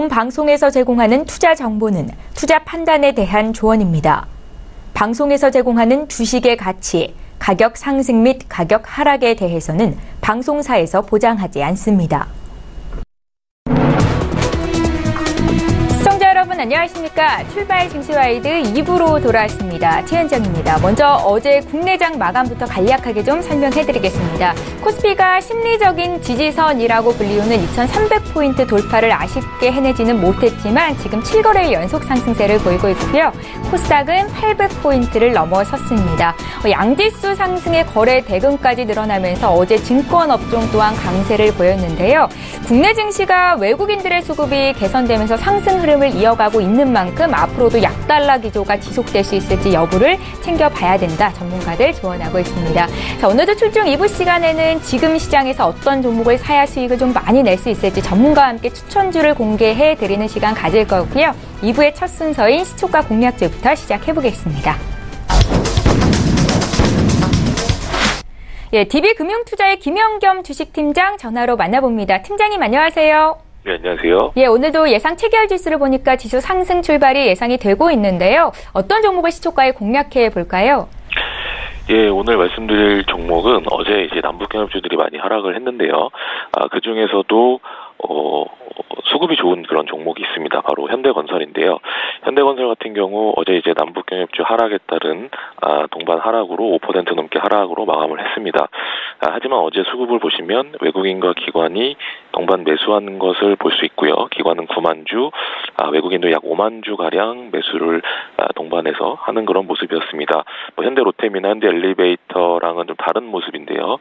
본 방송에서 제공하는 투자 정보는 투자 판단에 대한 조언입니다. 방송에서 제공하는 주식의 가치, 가격 상승 및 가격 하락에 대해서는 방송사에서 보장하지 않습니다. 시청자 여러분 안녕하십니까? 출발 증시와이드 2부로 돌아왔습니다. 최현정입니다. 먼저 어제 국내장 마감부터 간략하게 좀 설명해드리겠습니다. 코스피가 심리적인 지지선이라고 불리우는 2300포인트 돌파를 아쉽게 해내지는 못했지만 지금 7거래일 연속 상승세를 보이고 있고요. 코스닥은 800포인트를 넘어섰습니다. 양지수 상승의 거래 대금까지 늘어나면서 어제 증권업종 또한 강세를 보였는데요. 국내 증시가 외국인들의 수급이 개선되면서 상승 흐름을 이어가고 있는 만큼 앞으로도 약달러 기조가 지속될 수 있을지 여부를 챙겨봐야 된다. 전문가들 조언하고 있습니다. 자, 오늘도 출중 2부 시간에는 지금 시장에서 어떤 종목을 사야 수익을 좀 많이 낼 수 있을지 전문가와 함께 추천주를 공개해드리는 시간 가질 거고요. 2부의 첫 순서인 시초가 공략주부터 시작해보겠습니다. 예, DB금융투자의 김영겸 주식팀장 전화로 만나봅니다. 팀장님 안녕하세요. 네, 안녕하세요. 예, 오늘도 예상 체결 지수를 보니까 지수 상승 출발이 예상이 되고 있는데요. 어떤 종목을 시초가에 공략해 볼까요? 예, 오늘 말씀드릴 종목은 어제 이제 남북경협주들이 많이 하락을 했는데요. 그 중에서도 수급이 좋은 그런 종목이 있습니다. 바로 현대건설인데요. 현대건설 같은 경우 어제 이제 남북경협주 하락에 따른 동반 하락으로 5% 넘게 하락으로 마감을 했습니다. 하지만 어제 수급을 보시면 외국인과 기관이 동반 매수하는 것을 볼 수 있고요. 기관은 9만 주, 외국인도 약 5만 주 가량 매수를 동반해서 하는 그런 모습이었습니다. 현대로템이나 현대엘리베이터랑은 좀 다른 모습인데요.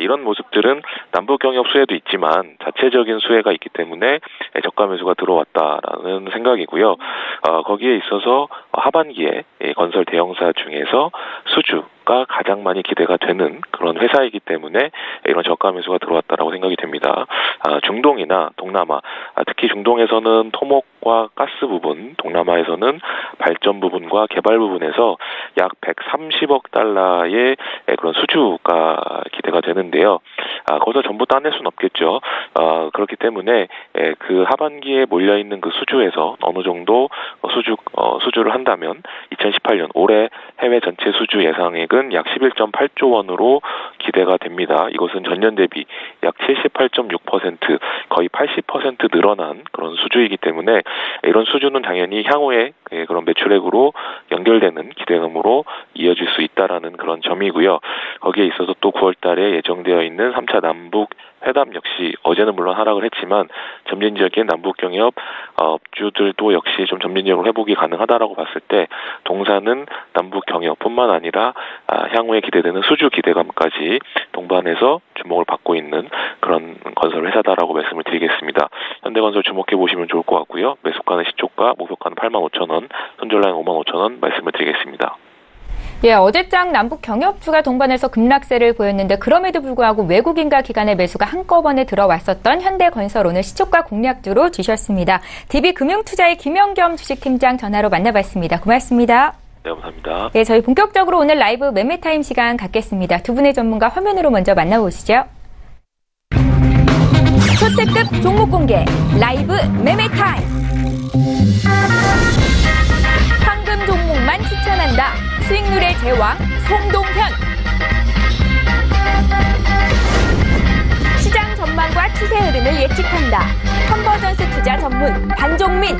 이런 모습들은 남북경협 수혜도 있지만 자체적인 수혜가 있기 때문에 저가 매수가 들어왔다라는 생각이고요. 거기에 있어서 하반기에 건설 대형사 중에서 수주가 가장 많이 기대가 되는 그런 회사이기 때문에 이런 저가 매수가 들어왔다라고 생각이 됩니다. 중동이나 동남아, 특히 중동에서는 토목과 가스 부분, 동남아에서는 발전 부분과 개발 부분에서 약 130억 달러의 그런 수주가 기대가 되는데요. 거기서 전부 따낼 수는 없겠죠. 그렇기 때문에 그 하반기에 몰려있는 그 수주에서 어느 정도 수주를 한다면 2018년 올해 해외 전체 수주 예상액은 약 11.8조 원으로 기대가 됩니다. 이것은 전년 대비 약 78.6% 거의 80% 늘어난 그런 수주이기 때문에 이런 수주는 당연히 향후에 그런 매출액으로 연결되는 기대감으로 이어질 수 있다라는 그런 점이고요. 거기에 있어서 또 9월 달에 예정되어 있는 3차 남북 회담 역시 어제는 물론 하락을 했지만 점진적인 남북경협 업주들도 역시 좀 점진적으로 회복이 가능하다라고 봤을 때 동사는 남북경협뿐만 아니라 향후에 기대되는 수주 기대감까지 동반해서 주목을 받고 있는 그런 건설 회사다라고 말씀을 드리겠습니다. 현대건설 주목해 보시면 좋을 것 같고요. 매수가는 시초가, 목표가는 85,000원, 손절라인 55,000원 말씀을 드리겠습니다. 예, 어제장 남북 경협주가 동반해서 급락세를 보였는데 그럼에도 불구하고 외국인과 기관의 매수가 한꺼번에 들어왔었던 현대건설 오늘 시초가 공략주로 주셨습니다. DB금융투자의 김영겸 주식팀장 전화로 만나봤습니다. 고맙습니다. 네, 감사합니다. 예, 저희 본격적으로 오늘 라이브 매매타임 시간 갖겠습니다. 두 분의 전문가 화면으로 먼저 만나보시죠. 초특급 종목 공개 라이브 매매타임. 황금 종목만 추천한다. 수익률의 제왕 송동현. 시장 전망과 추세 흐름을 예측한다. 컨버전스 투자 전문 반종민.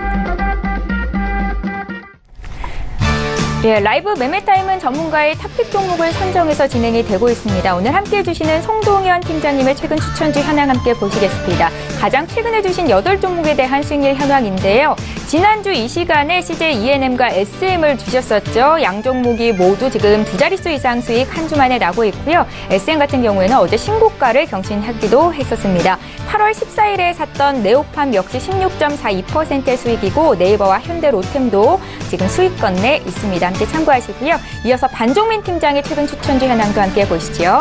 예, 라이브 매매타임은 전문가의 탑픽 종목을 선정해서 진행이 되고 있습니다. 오늘 함께해 주시는 송동현 팀장님의 최근 추천주 현황 함께 보시겠습니다. 가장 최근에 주신 8종목에 대한 수익률 현황인데요. 지난주 이 시간에 CJ E&M과 SM을 주셨었죠. 양 종목이 모두 지금 두 자릿수 이상 수익 한 주 만에 나고 있고요. SM 같은 경우에는 어제 신고가를 경신하기도 했었습니다. 8월 14일에 샀던 네오팜 역시 16.42%의 수익이고 네이버와 현대로템도 지금 수익권 내 있습니다. 함께 참고하시고요. 이어서 반종민 팀장의 최근 추천주 현황도 함께 보시죠.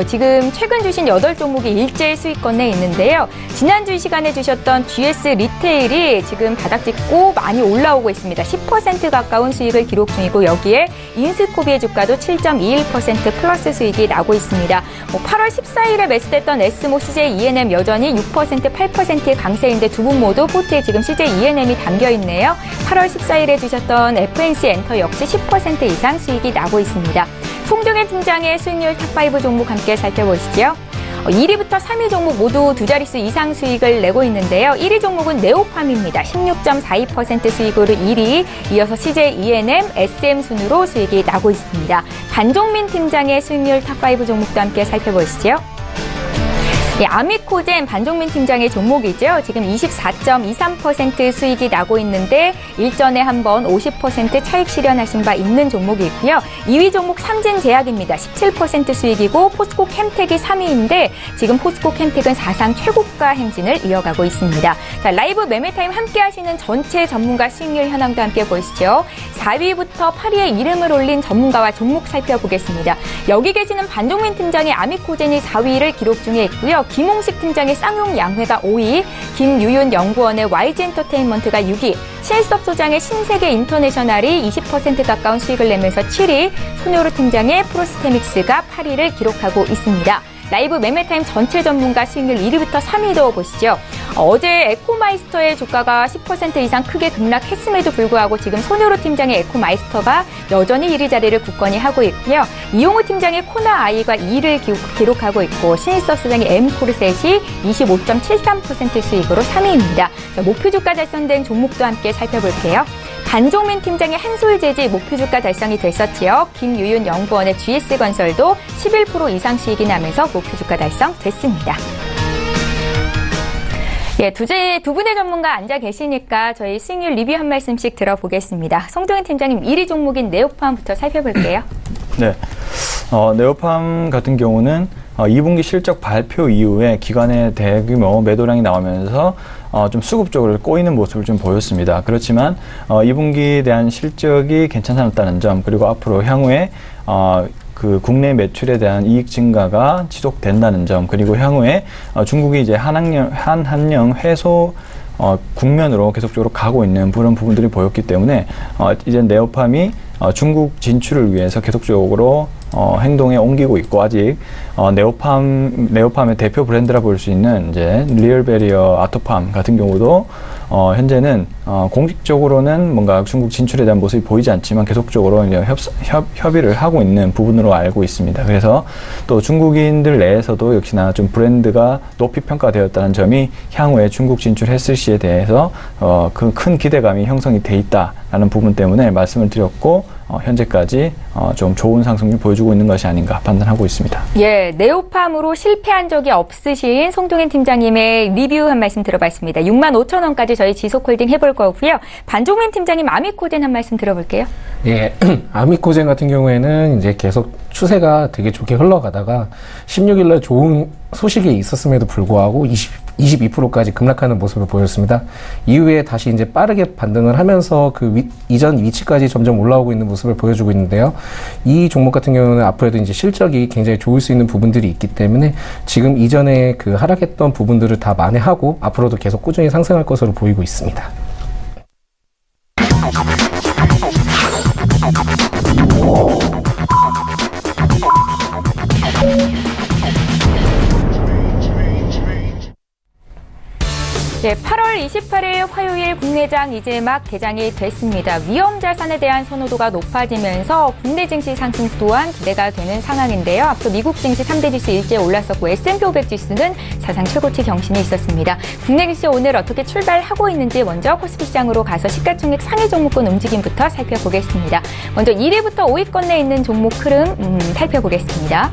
지금 최근 주신 8종목이 일제히 수익권 내에 있는데요. 지난주 이 시간에 주셨던 GS 리테일이 지금 바닥 찍고 많이 올라오고 있습니다. 10% 가까운 수익을 기록 중이고 여기에 인스코비의 주가도 7.21% 플러스 수익이 나고 있습니다. 8월 14일에 매수됐던 에스모 CJ ENM 여전히 6%, 8%의 강세인데 두 분 모두 포트에 지금 CJ ENM이 담겨 있네요. 8월 14일에 주셨던 FNC 엔터 역시 10% 이상 수익이 나고 있습니다. 송정혜 팀장의 수익률 탑5 종목 함께 살펴보시죠. 1위부터 3위 종목 모두 두 자릿수 이상 수익을 내고 있는데요. 1위 종목은 네오팜입니다. 16.42% 수익으로 1위, 이어서 CJ ENM, SM 순으로 수익이 나고 있습니다. 반종민 팀장의 수익률 탑5 종목도 함께 살펴보시죠. 아미코젠 반종민 팀장의 종목이죠. 지금 24.23% 수익이 나고 있는데 일전에 한번 50% 차익 실현하신 바 있는 종목이 있고요. 2위 종목 삼진제약입니다. 17% 수익이고 포스코 캠텍이 3위인데 지금 포스코 캠텍은 사상 최고가 행진을 이어가고 있습니다. 자, 라이브 매매타임 함께 하시는 전체 전문가 수익률 현황도 함께 보시죠. 4위부터 8위에 이름을 올린 전문가와 종목 살펴보겠습니다. 여기 계시는 반종민 팀장의 아미코젠이 4위를 기록 중에 있고요. 김홍식 팀장의 쌍용 양회가 5위, 김유윤 연구원의 YG엔터테인먼트가 6위, 신일섭 소장의 신세계 인터내셔널이 20% 가까운 수익을 내면서 7위, 손효루 팀장의 프로스테믹스가 8위를 기록하고 있습니다. 라이브 매매타임 전체 전문가 수익률 1위부터 3위도 보시죠. 어제 에코마이스터의 주가가 10% 이상 크게 급락했음에도 불구하고 지금 손효루 팀장의 에코마이스터가 여전히 1위 자리를 굳건히 하고 있고요. 이용우 팀장의 코나아이가 2위를 기록하고 있고 신일섭 소장의 M코르셋이 25.73% 수익으로 3위입니다. 목표 주가 달성된 종목도 함께 살펴볼게요. 반종민 팀장의 한솔재지 목표 주가 달성이 됐었지요. 김유윤 연구원의 GS건설도 11% 이상 수익이 나면서 목표 주가 달성됐습니다. 두 분의 전문가 앉아 계시니까 저희 수익률 리뷰 한 말씀씩 들어보겠습니다. 송정현 팀장님 1위 종목인 네오팜부터 살펴볼게요. 네, 네오팜 같은 경우는 2분기 실적 발표 이후에 기관의 대규모 매도량이 나오면서 좀 수급적으로 꼬이는 모습을 좀 보였습니다. 그렇지만 2분기에 대한 실적이 괜찮았다는 점, 그리고 앞으로 향후에 그 국내 매출에 대한 이익 증가가 지속된다는 점, 그리고 향후에 중국이 이제 한한령 회소 국면으로 계속적으로 가고 있는 그런 부분들이 보였기 때문에 이제 네오팜이 중국 진출을 위해서 계속적으로 행동에 옮기고 있고, 아직 네오팜의 대표 브랜드라 볼 수 있는 이제 리얼베리어 아토팜 같은 경우도 현재는 공식적으로는 뭔가 중국 진출에 대한 모습이 보이지 않지만 계속적으로 이제 협의를 하고 있는 부분으로 알고 있습니다. 그래서 또 중국인들 내에서도 역시나 좀 브랜드가 높이 평가되었다는 점이 향후에 중국 진출했을 시에 대해서 그 큰 기대감이 형성이 돼 있다라는 부분 때문에 말씀을 드렸고, 현재까지 좀 좋은 상승률 보여주고 있는 것이 아닌가 판단하고 있습니다. 예, 네오팜으로 실패한 적이 없으신 송동현 팀장님의 리뷰 한 말씀 들어봤습니다. 65,000원까지 저희 지속홀딩 해볼 거고요. 반종민 팀장님 아미코젠 한 말씀 들어볼게요. 예, 아미코젠 같은 경우에는 이제 계속 추세가 되게 좋게 흘러가다가 16일날 좋은 소식이 있었음에도 불구하고 22%까지 급락하는 모습을 보였습니다. 이후에 다시 이제 빠르게 반등을 하면서 그 이전 위치까지 점점 올라오고 있는 모습을 보여주고 있는데요. 이 종목 같은 경우는 앞으로도 이제 실적이 굉장히 좋을 수 있는 부분들이 있기 때문에 지금 이전에 그 하락했던 부분들을 다 만회하고 앞으로도 계속 꾸준히 상승할 것으로 보이고 있습니다. 네, 8월 28일 화요일 국내장 이제 막 개장이 됐습니다. 위험 자산에 대한 선호도가 높아지면서 국내 증시 상승 또한 기대가 되는 상황인데요. 앞서 미국 증시 3대 지수 일제히 올랐었고 S&P 500 지수는 사상 최고치 경신이 있었습니다. 국내 증시 오늘 어떻게 출발하고 있는지 먼저 코스피 시장으로 가서 시가총액 상위 종목군 움직임부터 살펴보겠습니다. 먼저 1위부터 5위권 내에 있는 종목 흐름 살펴보겠습니다.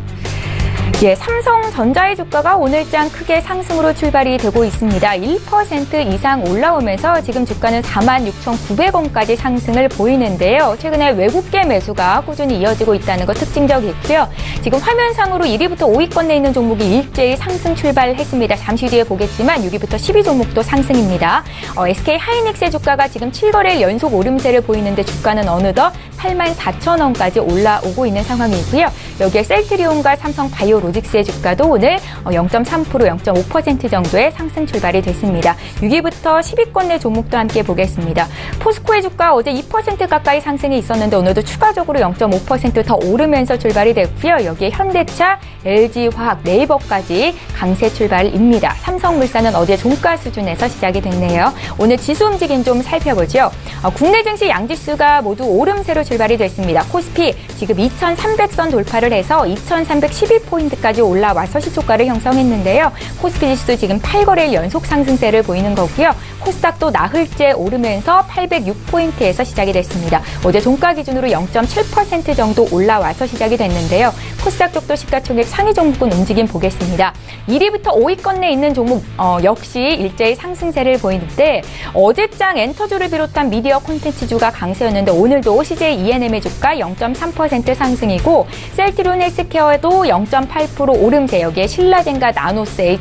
예, 삼성전자의 주가가 오늘장 크게 상승으로 출발이 되고 있습니다. 1% 이상 올라오면서 지금 주가는 46,900원까지 상승을 보이는데요. 최근에 외국계 매수가 꾸준히 이어지고 있다는 것 특징적이고요. 지금 화면상으로 1위부터 5위권 내에 있는 종목이 일제히 상승 출발했습니다. 잠시 뒤에 보겠지만 6위부터 10위 종목도 상승입니다. SK 하이닉스의 주가가 지금 7거래일 연속 오름세를 보이는데 주가는 어느덧 84,000원까지 올라오고 있는 상황이고요. 여기에 셀트리온과 삼성 바이오로직스의 주가도 오늘 0.3%, 0.5% 정도의 상승 출발이 됐습니다. 6위부터 10위권 내 종목도 함께 보겠습니다. 포스코의 주가 어제 2% 가까이 상승이 있었는데 오늘도 추가적으로 0.5% 더 오르면서 출발이 됐고요. 여기에 현대차, LG화학, 네이버까지 강세 출발입니다. 삼성물산은 어제 종가 수준에서 시작이 됐네요. 오늘 지수 움직임 좀 살펴보죠. 국내 증시 양지수가 모두 오름세로 출발이 됐습니다. 코스피 지금 2,300선 돌파를 해서 2,312포인트까지 올라와서 시초가를 형성했는데요. 코스피 지수 지금 8거래일 연속 상승세를 보이는 거고요. 코스닥도 나흘째 오르면서 806포인트에서 시작이 됐습니다. 어제 종가 기준으로 0.7% 정도 올라와서 시작이 됐는데요. 코스닥 쪽도 시가총액 상위 종목군 움직임 보겠습니다. 1위부터 5위권 내에 있는 종목 역시 일제히 상승세를 보이는데 어제장 엔터주를 비롯한 미디어 콘텐츠주가 강세였는데 오늘도 CJ E&M의 주가 0.3% 상승이고 셀트리온 헬스케어도 0.8% 오름세 여기에 신라젠과 나노스,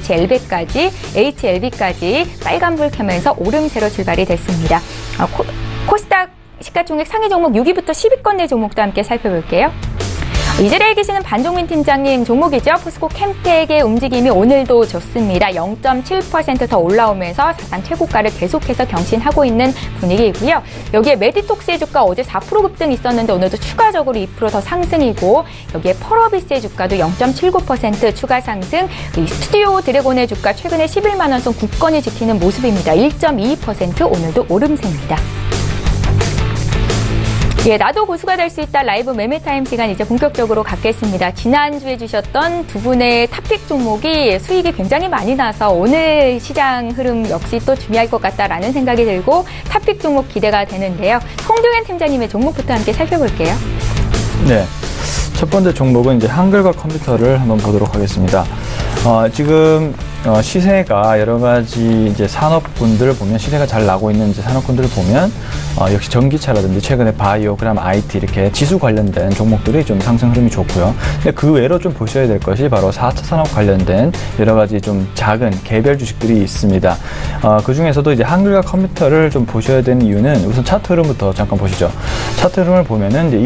HLB까지 빨간불 켜면서 오름세로 출발이 됐습니다. 코스닥 시가총액 상위 종목 6위부터 10위권 내 종목도 함께 살펴볼게요. 이 자리에 계시는 반종민 팀장님 종목이죠. 포스코 캠텍의 움직임이 오늘도 좋습니다. 0.7% 더 올라오면서 사상 최고가를 계속해서 경신하고 있는 분위기이고요. 여기에 메디톡스의 주가 어제 4% 급등 있었는데 오늘도 추가적으로 2% 더 상승이고 여기에 펄어비스의 주가도 0.79% 추가 상승. 이 스튜디오 드래곤의 주가 최근에 11만 원 선 굳건히 지키는 모습입니다. 1.22% 오늘도 오름세입니다. 예, 나도 고수가 될 수 있다 라이브 매매타임 시간 이제 본격적으로 갖겠습니다. 지난주에 주셨던 두 분의 탑픽 종목이 수익이 굉장히 많이 나서 오늘 시장 흐름 역시 또 중요할 것 같다라는 생각이 들고 탑픽 종목 기대가 되는데요. 송동현 팀장님의 종목부터 함께 살펴볼게요. 네. 첫 번째 종목은 이제 한글과 컴퓨터를 한번 보도록 하겠습니다. 지금 시세가 여러 가지 이제 산업군들을 보면 시세가 잘 나고 있는 이제 산업군들을 보면 역시 전기차라든지 최근에 바이오, 그다음 IT 이렇게 지수 관련된 종목들이 좀 상승 흐름이 좋고요. 근데 그 외로 좀 보셔야 될 것이 바로 4차 산업 관련된 여러 가지 좀 작은 개별 주식들이 있습니다. 그 중에서도 이제 한글과 컴퓨터를 좀 보셔야 되는 이유는 우선 차트 흐름부터 잠깐 보시죠. 차트 흐름을 보면은 이제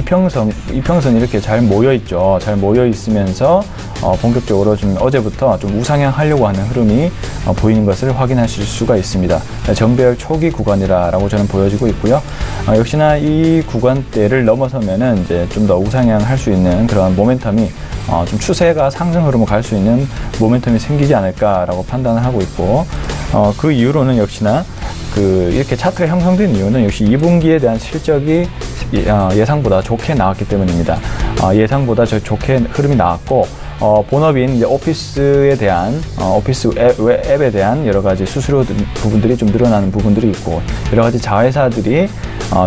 이평선이 이렇게 잘 모여 있죠. 잘 모여 있으면서 본격적으로 좀 어제부터 좀 우상향 하려고 하는 흐름이 보이는 것을 확인하실 수가 있습니다. 정배열 초기 구간이라고 저는 보여지고 있고요. 역시나 이 구간대를 넘어서면은 이제 좀 더 우상향 할 수 있는 그런 모멘텀이 좀 추세가 상승 흐름으로 갈 수 있는 모멘텀이 생기지 않을까라고 판단을 하고 있고 그 이후로는 역시나 이렇게 차트가 형성된 이유는 역시 2분기에 대한 실적이 예상보다 좋게 나왔기 때문입니다. 예상보다 좋게 흐름이 나왔고 본업인 이제 오피스에 대한 오피스 앱에 대한 여러 가지 수수료 부분들이 좀 늘어나는 부분들이 있고 여러 가지 자회사들이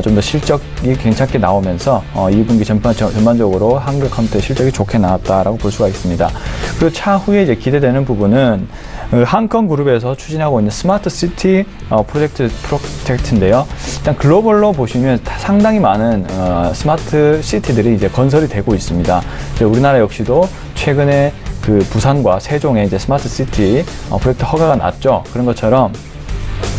좀 더 실적이 괜찮게 나오면서 2분기 전반적으로 한글 컴퓨터 실적이 좋게 나왔다라고 볼 수가 있습니다. 그리고 차후에 이제 기대되는 부분은 한컴그룹에서 추진하고 있는 스마트 시티 프로젝트인데요. 일단 글로벌로 보시면 상당히 많은 스마트 시티들이 이제 건설이 되고 있습니다. 우리나라 역시도 최근에 그 부산과 세종에 이제 스마트 시티 프로젝트 허가가 났죠. 그런 것처럼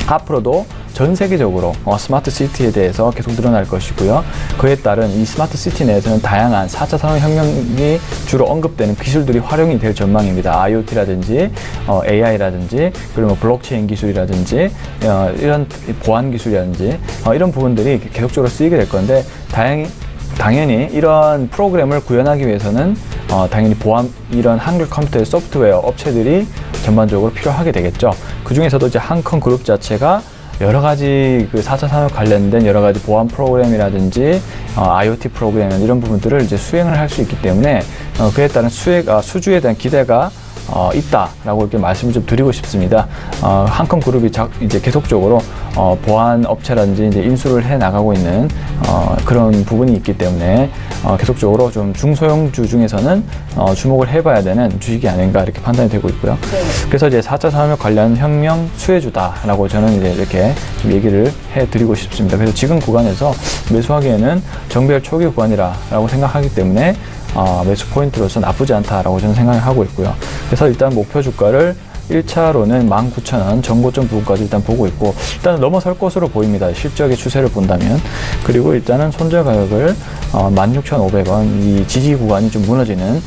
앞으로도 전 세계적으로 스마트 시티에 대해서 계속 늘어날 것이고요. 그에 따른 이 스마트 시티 내에서는 다양한 4차 산업혁명이 주로 언급되는 기술들이 활용이 될 전망입니다. IoT라든지 AI라든지 그리고 블록체인 기술이라든지 이런 보안 기술이라든지 이런 부분들이 계속적으로 쓰이게 될 건데 당연히 이런 프로그램을 구현하기 위해서는 당연히 이런 한글 컴퓨터의 소프트웨어 업체들이 전반적으로 필요하게 되겠죠. 그 중에서도 이제 한컴그룹 자체가 여러 가지 그 4차 산업 관련된 여러 가지 보안 프로그램이라든지 IoT 프로그램 이런 부분들을 이제 수행을 할 수 있기 때문에 그에 따른 수주에 대한 기대가 있다라고 이렇게 말씀을 좀 드리고 싶습니다. 한컴그룹이 이제 계속적으로 보안 업체라든지 이제 인수를 해 나가고 있는 그런 부분이 있기 때문에 계속적으로 좀 중소형주 중에서는 주목을 해봐야 되는 주식이 아닌가 이렇게 판단이 되고 있고요. 네. 그래서 이제 4차 산업 관련 혁명 수혜주다라고 저는 이제 이렇게 좀 얘기를 해드리고 싶습니다. 그래서 지금 구간에서 매수하기에는 정배열 초기 구간이라고 생각하기 때문에 매수 포인트로서 나쁘지 않다라고 저는 생각을 하고 있고요. 그래서 일단 목표 주가를 1차로는 19,000원 전고점 부분까지 일단 보고 있고, 일단 넘어설 것으로 보입니다. 실적의 추세를 본다면. 그리고 일단은 손절 가격을 16,500원, 이 지지 구간이 좀 무너지는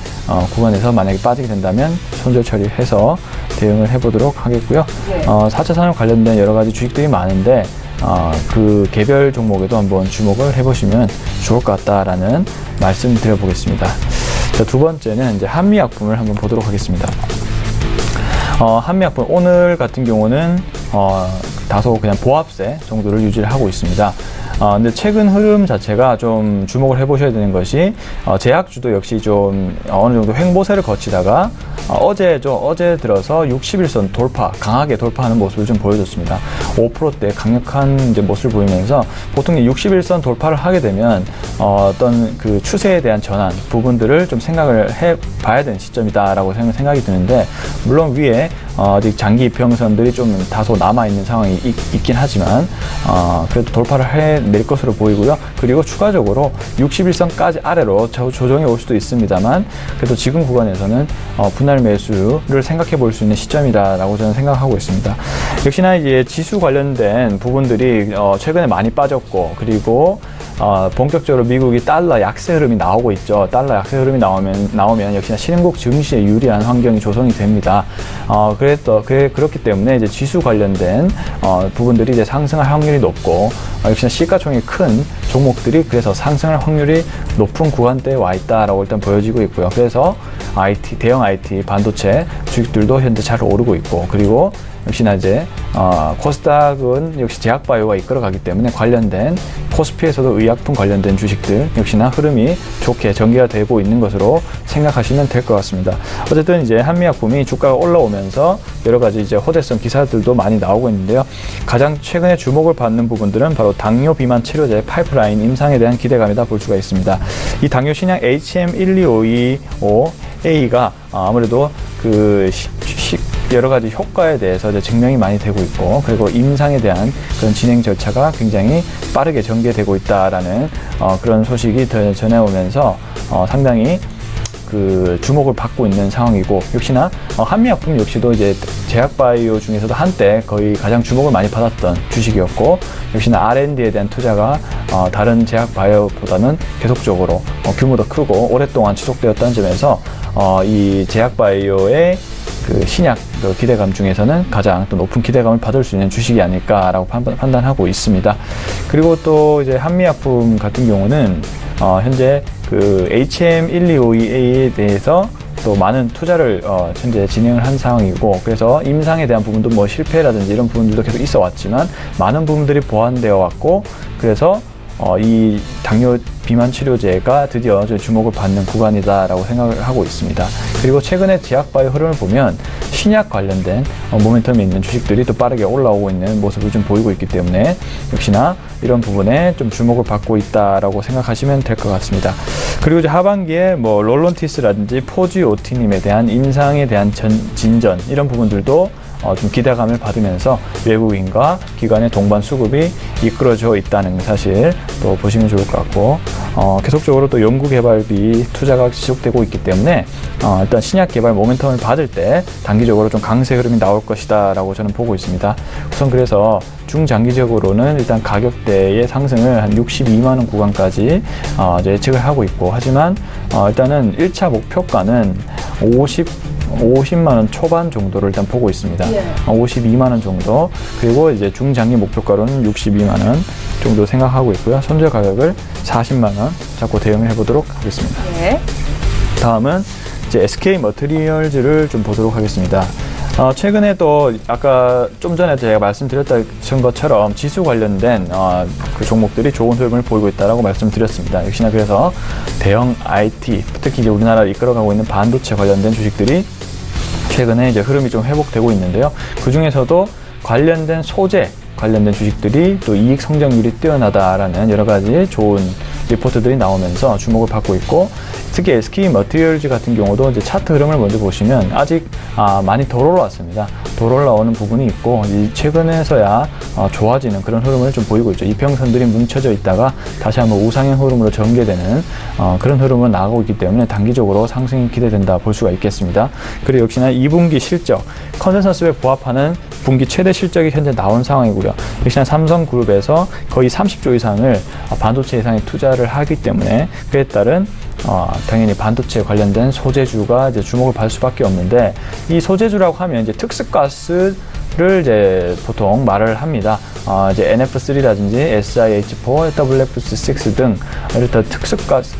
구간에서 만약에 빠지게 된다면 손절 처리해서 대응을 해보도록 하겠고요. 4차 산업 관련된 여러 가지 주식들이 많은데 그 개별 종목에도 한번 주목을 해보시면 좋을 것 같다라는 말씀 드려보겠습니다. 자, 두 번째는 이제 한미약품을 한번 보도록 하겠습니다. 한미약품 오늘 같은 경우는 다소 그냥 보합세 정도를 유지를 하고 있습니다. 근데 최근 흐름 자체가 좀 주목을 해보셔야 되는 것이, 제약주도 역시 좀 어느 정도 횡보세를 거치다가 어제 들어서 61선 돌파, 강하게 돌파하는 모습을 좀 보여줬습니다. 5%대 강력한 이제 모습을 보이면서 보통 61선 돌파를 하게 되면 어떤 그 추세에 대한 전환 부분들을 좀 생각을 해봐야 되는 시점이다라고 생각이 드는데, 물론 위에 아직 장기 이평선들이 좀 다소 남아있는 상황이 있긴 하지만 그래도 돌파를 해낼 것으로 보이고요. 그리고 추가적으로 61선까지 아래로 조정이 올 수도 있습니다만, 그래도 지금 구간에서는 분할 매수를 생각해 볼 수 있는 시점이다라고 저는 생각하고 있습니다. 역시나 이제 지수 관련된 부분들이 최근에 많이 빠졌고, 그리고 본격적으로 미국이 달러 약세 흐름이 나오고 있죠. 달러 약세 흐름이 나오면 역시나 신흥국 증시에 유리한 환경이 조성이 됩니다. 그렇기 때문에 이제 지수 관련된 부분들이 이제 상승할 확률이 높고, 역시나 시가총액이 큰 종목들이 그래서 상승할 확률이 높은 구간대에 와 있다라고 일단 보여지고 있고요. 그래서 대형 IT, 반도체 주식들도 현재 잘 오르고 있고, 그리고 역시나 이제 코스닥은 역시 제약바이오가 이끌어가기 때문에 관련된 코스피에서도 의약품 관련된 주식들 역시나 흐름이 좋게 전개가 되고 있는 것으로 생각하시면 될 것 같습니다. 어쨌든 이제 한미약품이 주가가 올라오면서 여러 가지 이제 호재성 기사들도 많이 나오고 있는데요. 가장 최근에 주목을 받는 부분들은 바로 당뇨 비만 치료제 파이프라인 임상에 대한 기대감이다 볼 수가 있습니다. 이 당뇨 신약 HM125A가 아무래도 그 여러 가지 효과에 대해서 이제 증명이 많이 되고 있고, 그리고 임상에 대한 그런 진행 절차가 굉장히 빠르게 전개되고 있다라는 그런 소식이 전해오면서 상당히 그 주목을 받고 있는 상황이고, 역시나 한미약품 역시도 이제 제약바이오 중에서도 한때 거의 가장 주목을 많이 받았던 주식이었고, 역시나 R&D에 대한 투자가 다른 제약바이오보다는 계속적으로 규모도 크고 오랫동안 지속되었다는 점에서 이 제약바이오의 그 신약 기대감 중에서는 가장 또 높은 기대감을 받을 수 있는 주식이 아닐까라고 판단하고 있습니다. 그리고 또 이제 한미약품 같은 경우는 현재 그 HM1252A에 대해서 또 많은 투자를 현재 진행을 한 상황이고, 그래서 임상에 대한 부분도 뭐 실패라든지 이런 부분들도 계속 있어 왔지만 많은 부분들이 보완되어 왔고, 그래서 이 당뇨 비만 치료제가 드디어 주목을 받는 구간이다라고 생각을 하고 있습니다. 그리고 최근에 제약바이오 흐름을 보면 신약 관련된 모멘텀이 있는 주식들이 또 빠르게 올라오고 있는 모습을 좀 보이고 있기 때문에 역시나 이런 부분에 좀 주목을 받고 있다라고 생각하시면 될 것 같습니다. 그리고 이제 하반기에 뭐 롤론티스라든지 포지오티님에 대한 임상에 대한 진전 이런 부분들도 좀 기대감을 받으면서 외국인과 기관의 동반 수급이 이끌어져 있다는 사실 또 보시면 좋을 것 같고, 계속적으로 또 연구개발비 투자가 지속되고 있기 때문에 일단 신약 개발 모멘텀을 받을 때 단기적으로 좀 강세 흐름이 나올 것이다 라고 저는 보고 있습니다. 우선 그래서 중장기적으로는 일단 가격대의 상승을 한 62만원 구간까지 예측을 하고 있고, 하지만 일단은 1차 목표가는 50만원 초반 정도를 일단 보고 있습니다. 52만원 정도, 그리고 이제 중장기 목표가로는 62만원 정도 생각하고 있고요. 손절 가격을 40만원 잡고 대응을 해보도록 하겠습니다. 다음은 이제 SK 머티리얼즈를 좀 보도록 하겠습니다. 최근에 또 아까 좀 전에 제가 말씀드렸던 것처럼 지수 관련된 그 종목들이 좋은 흐름을 보이고 있다라고 말씀드렸습니다. 역시나 그래서 대형 IT, 특히 이제 우리나라를 이끌어가고 있는 반도체 관련된 주식들이 최근에 이제 흐름이 좀 회복되고 있는데요. 그 중에서도 관련된 소재 관련된 주식들이 또 이익 성장률이 뛰어나다라는 여러 가지 좋은 리포트들이 나오면서 주목을 받고 있고, 특히 SK 머티리얼즈 같은 경우도 이제 차트 흐름을 먼저 보시면 아직 많이 덜 올라왔습니다. 덜 올라오는 부분이 있고, 최근에서야 좋아지는 그런 흐름을 좀 보이고 있죠. 이평선들이 뭉쳐져 있다가 다시 한번 우상향 흐름으로 전개되는 그런 흐름은 나가고 있기 때문에 단기적으로 상승이 기대된다 볼 수가 있겠습니다. 그리고 역시나 2분기 실적, 컨센서스에 부합하는 분기 최대 실적이 현재 나온 상황이고요. 역시나 삼성그룹에서 거의 30조 이상을 반도체 예상에 투자를 하기 때문에 그에 따른 당연히 반도체 관련된 소재주가 이제 주목을 받을 수밖에 없는데, 이 소재주라고 하면 이제 특수가스를 이제 보통 말을 합니다. 이제 NF3라든지 SiH4, WFC6 등 이런 특수가스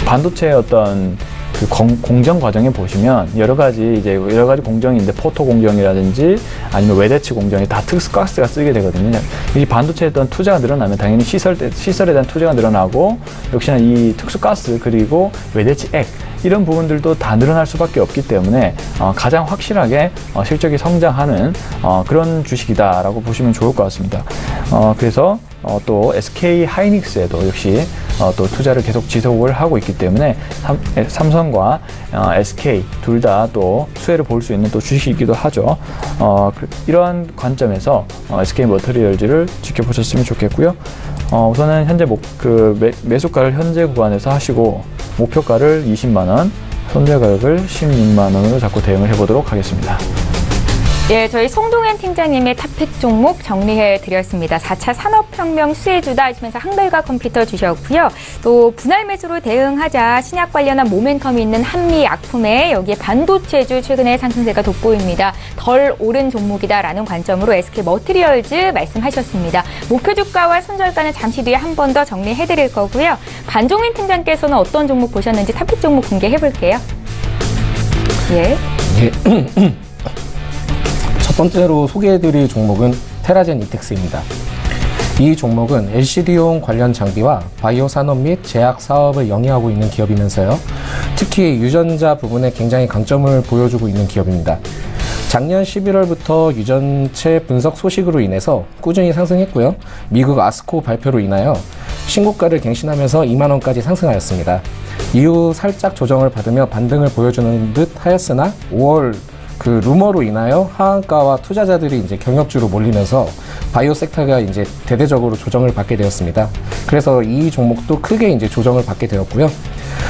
반도체의 어떤 공정 과정에 보시면 여러 가지 공정인데, 포토 공정이라든지 아니면 외대치 공정이 다 특수가스가 쓰게 되거든요. 이 반도체에 어떤 투자가 늘어나면 당연히 시설에 대한 투자가 늘어나고, 역시나 이 특수가스 그리고 외대치액 이런 부분들도 다 늘어날 수밖에 없기 때문에 가장 확실하게 실적이 성장하는 그런 주식이다라고 보시면 좋을 것 같습니다. 그래서 또 SK 하이닉스에도 역시 또 투자를 계속 지속을 하고 있기 때문에 삼성과 SK 둘 다 또 수혜를 볼 수 있는 또 주식이기도 하죠. 이러한 관점에서 SK 머티리얼즈를 지켜보셨으면 좋겠고요. 우선은 현재 매수가를 현재 구간에서 하시고, 목표가를 20만 원, 손절가격을 16만 원으로 잡고 대응을 해보도록 하겠습니다. 예, 저희 송동현 팀장님의 탑픽 종목 정리해 드렸습니다. 4차 산업혁명 수혜주다 하시면서 한글과 컴퓨터 주셨고요. 또 분할 매수로 대응하자 신약 관련한 모멘텀이 있는 한미약품에 여기에 반도체주 최근에 상승세가 돋보입니다. 덜 오른 종목이다라는 관점으로 SK 머티리얼즈 말씀하셨습니다. 목표 주가와 손절가는 잠시 뒤에 한 번 더 정리해 드릴 거고요. 반종인 팀장께서는 어떤 종목 보셨는지 탑픽 종목 공개해 볼게요. 예. 첫 번째로 소개해드릴 종목은 테라젠 이텍스입니다. 이 종목은 LCD용 관련 장비와 바이오 산업 및 제약 사업을 영위하고 있는 기업이면서요. 특히 유전자 부분에 굉장히 강점을 보여주고 있는 기업입니다. 작년 11월부터 유전체 분석 소식으로 인해서 꾸준히 상승했고요. 미국 아스코 발표로 인하여 신고가를 갱신하면서 2만 원까지 상승하였습니다. 이후 살짝 조정을 받으며 반등을 보여주는 듯 하였으나 5월 루머로 인하여 하한가와 투자자들이 이제 경력주로 몰리면서 바이오 섹터가 이제 대대적으로 조정을 받게 되었습니다. 그래서 이 종목도 크게 이제 조정을 받게 되었고요.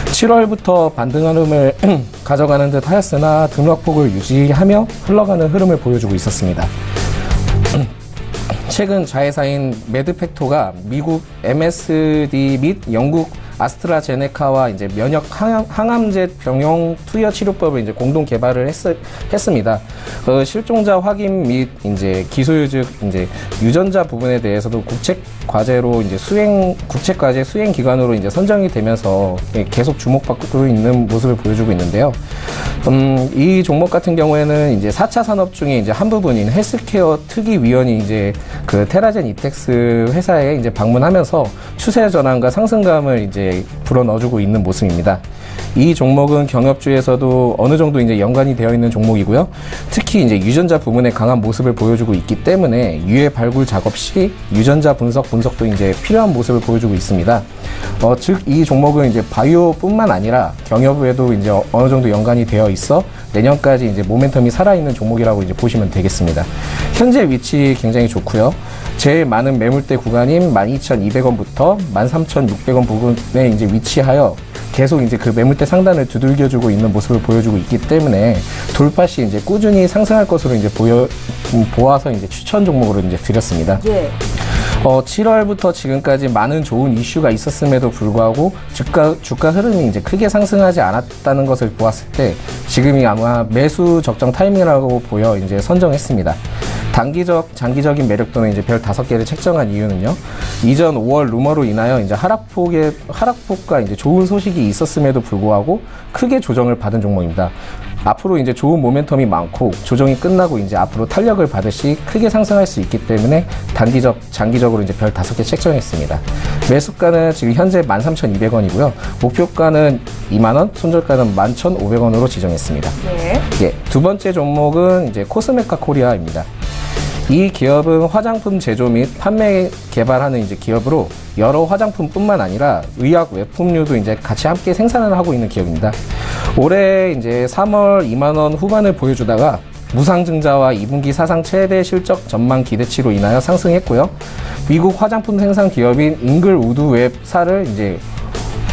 7월부터 반등 흐름을 가져가는 듯 하였으나 등락폭을 유지하며 흘러가는 흐름을 보여주고 있었습니다. 최근 자회사인 매드팩토가 미국 MSD 및 영국 아스트라제네카와 이제 면역 항암제 병용 투여 치료법을 이제 공동 개발을 했습니다. 실종자 확인 및 이제 기술 즉 이제 유전자 부분에 대해서도 국책과제로 이제 국책과제 수행 기관으로 이제 선정이 되면서 계속 주목받고 있는 모습을 보여주고 있는데요. 이 종목 같은 경우에는 이제 4차 산업 중에 이제 한 부분인 헬스케어 특위위원이 이제 테라젠 이텍스 회사에 이제 방문하면서 추세 전환과 상승감을 이제 불어넣어주고 있는 모습입니다. 이 종목은 경협주에서도 어느 정도 이제 연관이 되어 있는 종목이고요. 특히 이제 유전자 부분에 강한 모습을 보여주고 있기 때문에 유해 발굴 작업 시 유전자 분석도 이제 필요한 모습을 보여주고 있습니다. 즉 이 종목은 이제 바이오뿐만 아니라 경협에도 이제 어느 정도 연관이 되어 있어 내년까지 이제 모멘텀이 살아있는 종목이라고 이제 보시면 되겠습니다. 현재 위치 굉장히 좋고요. 제일 많은 매물대 구간인 12,200원부터 13,600원 부근에 이제 위치하여 계속 이제 그 매물대 상단을 두들겨주고 있는 모습을 보여주고 있기 때문에 돌파 시 이제 꾸준히 상승할 것으로 이제 보아서 이제 추천 종목으로 이제 드렸습니다. 예. 7월부터 지금까지 많은 좋은 이슈가 있었음에도 불구하고 주가 흐름이 이제 크게 상승하지 않았다는 것을 보았을 때 지금이 아마 매수 적정 타이밍이라고 보여 이제 선정했습니다. 장기적인 매력도는 이제 별 5개를 책정한 이유는요. 이전 5월 루머로 인하여 이제 하락폭과 이제 좋은 소식이 있었음에도 불구하고 크게 조정을 받은 종목입니다. 앞으로 이제 좋은 모멘텀이 많고 조정이 끝나고 이제 앞으로 탄력을 받으시 크게 상승할 수 있기 때문에 장기적으로 이제 별 5개 책정했습니다. 매수가는 지금 현재 13,200원이고요. 목표가는 2만원, 손절가는 11,500원으로 지정했습니다. 네. 예, 두 번째 종목은 이제 코스메카 코리아입니다. 이 기업은 화장품 제조 및 판매 개발하는 이제 기업으로 여러 화장품뿐만 아니라 의약 외품류도 이제 같이 함께 생산을 하고 있는 기업입니다. 올해 이제 3월 2만 원 후반을 보여주다가 무상증자와 2분기 사상 최대 실적 전망 기대치로 인하여 상승했고요. 미국 화장품 생산 기업인 잉글우드 웹사를 이제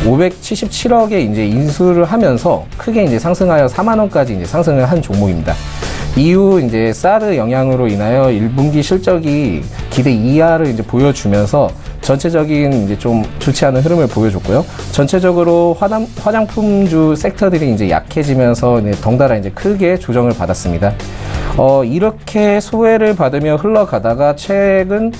577억에 이제 인수를 하면서 크게 이제 상승하여 4만 원까지 이제 상승을 한 종목입니다. 이후 이제 사드 영향으로 인하여 1분기 실적이 기대 이하를 이제 보여주면서 전체적인 이제 좀 좋지 않은 흐름을 보여줬고요. 전체적으로 화장품주 섹터들이 이제 약해지면서 이제 덩달아 이제 크게 조정을 받았습니다. 이렇게 소외를 받으며 흘러가다가 최근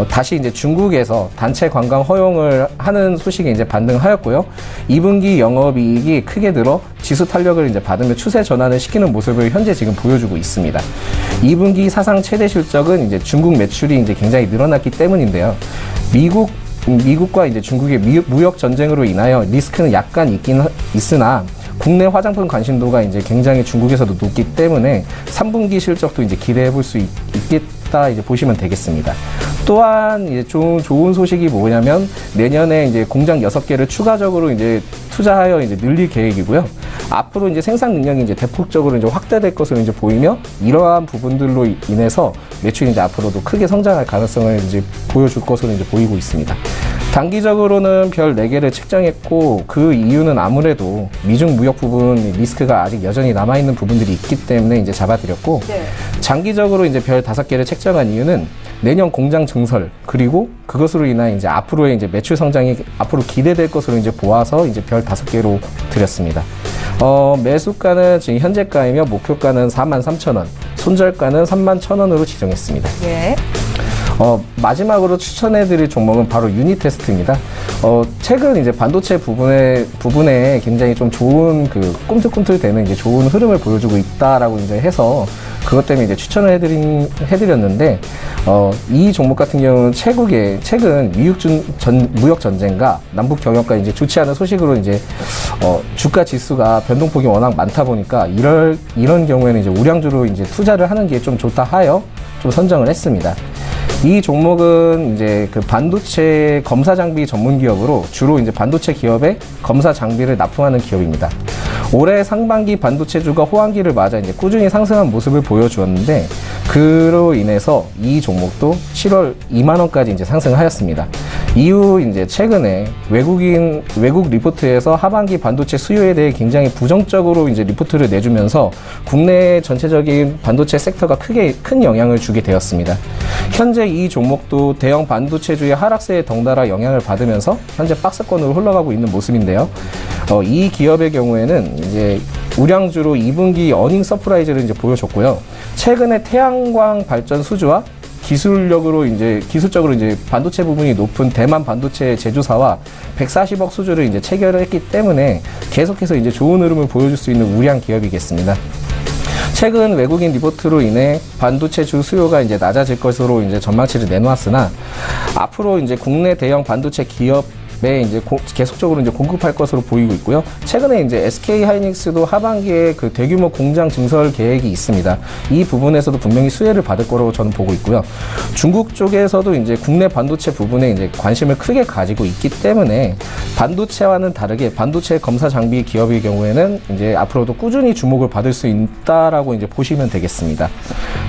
다시 이제 중국에서 단체 관광 허용을 하는 소식이 이제 반등하였고요. 2분기 영업이익이 크게 늘어 지수 탄력을 이제 받으며 추세 전환을 시키는 모습을 현재 지금 보여주고 있습니다. 2분기 사상 최대 실적은 이제 중국 매출이 이제 굉장히 늘어났기 때문인데요. 미국과 이제 중국의 무역 전쟁으로 인하여 리스크는 약간 있으나 국내 화장품 관심도가 이제 굉장히 중국에서도 높기 때문에 3분기 실적도 이제 기대해 볼 수 있겠다 이제 보시면 되겠습니다. 또한 이제 좋은 소식이 뭐냐면 내년에 이제 공장 6개를 추가적으로 이제 투자하여 이제 늘릴 계획이고요. 앞으로 이제 생산 능력이 이제 대폭적으로 이제 확대될 것으로 이제 보이며 이러한 부분들로 인해서 매출이 이제 앞으로도 크게 성장할 가능성을 이제 보여줄 것으로 이제 보이고 있습니다. 단기적으로는 별 4개를 책정했고 그 이유는 아무래도 미중 무역 부분 리스크가 아직 여전히 남아있는 부분들이 있기 때문에 이제 잡아드렸고 네. 장기적으로 이제 별 5개를 책정한 이유는 내년 공장 증설 그리고 그것으로 인한 이제 앞으로의 이제 매출 성장이 앞으로 기대될 것으로 이제 보아서 이제 별 5개로 드렸습니다. 매수가는 지금 현재가이며 목표가는 43,000원, 손절가는 31,000원으로 지정했습니다. 예. 마지막으로 추천해드릴 종목은 바로 유니테스트입니다. 최근 이제 반도체 부분에 굉장히 좀 좋은 꿈틀꿈틀대는 이제 좋은 흐름을 보여주고 있다라고 이제 해서 그것 때문에 이제 추천을 해드렸는데, 이 종목 같은 경우는 최근 무역 전쟁과 남북 경협과 이제 좋지 않은 소식으로 이제, 주가 지수가 변동폭이 워낙 많다 보니까 이런 경우에는 이제 우량주로 이제 투자를 하는 게 좀 좋다 하여 좀 선정을 했습니다. 이 종목은 이제 그 반도체 검사 장비 전문 기업으로 주로 이제 반도체 기업에 검사 장비를 납품하는 기업입니다. 올해 상반기 반도체주가 호황기를 맞아 이제 꾸준히 상승한 모습을 보여주었는데 그로 인해서 이 종목도 7월 2만 원까지 이제 상승하였습니다. 이후 이제 최근에 외국 리포트에서 하반기 반도체 수요에 대해 굉장히 부정적으로 이제 리포트를 내주면서 국내 전체적인 반도체 섹터가 큰 영향을 주게 되었습니다. 현재 이 종목도 대형 반도체주의 하락세에 덩달아 영향을 받으면서 현재 박스권으로 흘러가고 있는 모습인데요. 이 기업의 경우에는 이제 우량주로 2분기 어닝 서프라이즈를 이제 보여줬고요. 최근에 태양광 발전 수주와 기술적으로 이제 반도체 부분이 높은 대만 반도체 제조사와 140억 수주를 이제 체결을 했기 때문에 계속해서 이제 좋은 흐름을 보여줄 수 있는 우량 기업이겠습니다. 최근 외국인 리포트로 인해 반도체주 수요가 이제 낮아질 것으로 이제 전망치를 내놓았으나 앞으로 이제 국내 대형 반도체 기업에 이제 계속적으로 이제 공급할 것으로 보이고 있고요. 최근에 이제 SK 하이닉스도 하반기에 그 대규모 공장 증설 계획이 있습니다. 이 부분에서도 분명히 수혜를 받을 거라고 저는 보고 있고요. 중국 쪽에서도 이제 국내 반도체 부분에 이제 관심을 크게 가지고 있기 때문에 반도체와는 다르게 반도체 검사 장비 기업의 경우에는 이제 앞으로도 꾸준히 주목을 받을 수 있다라고 이제 보시면 되겠습니다.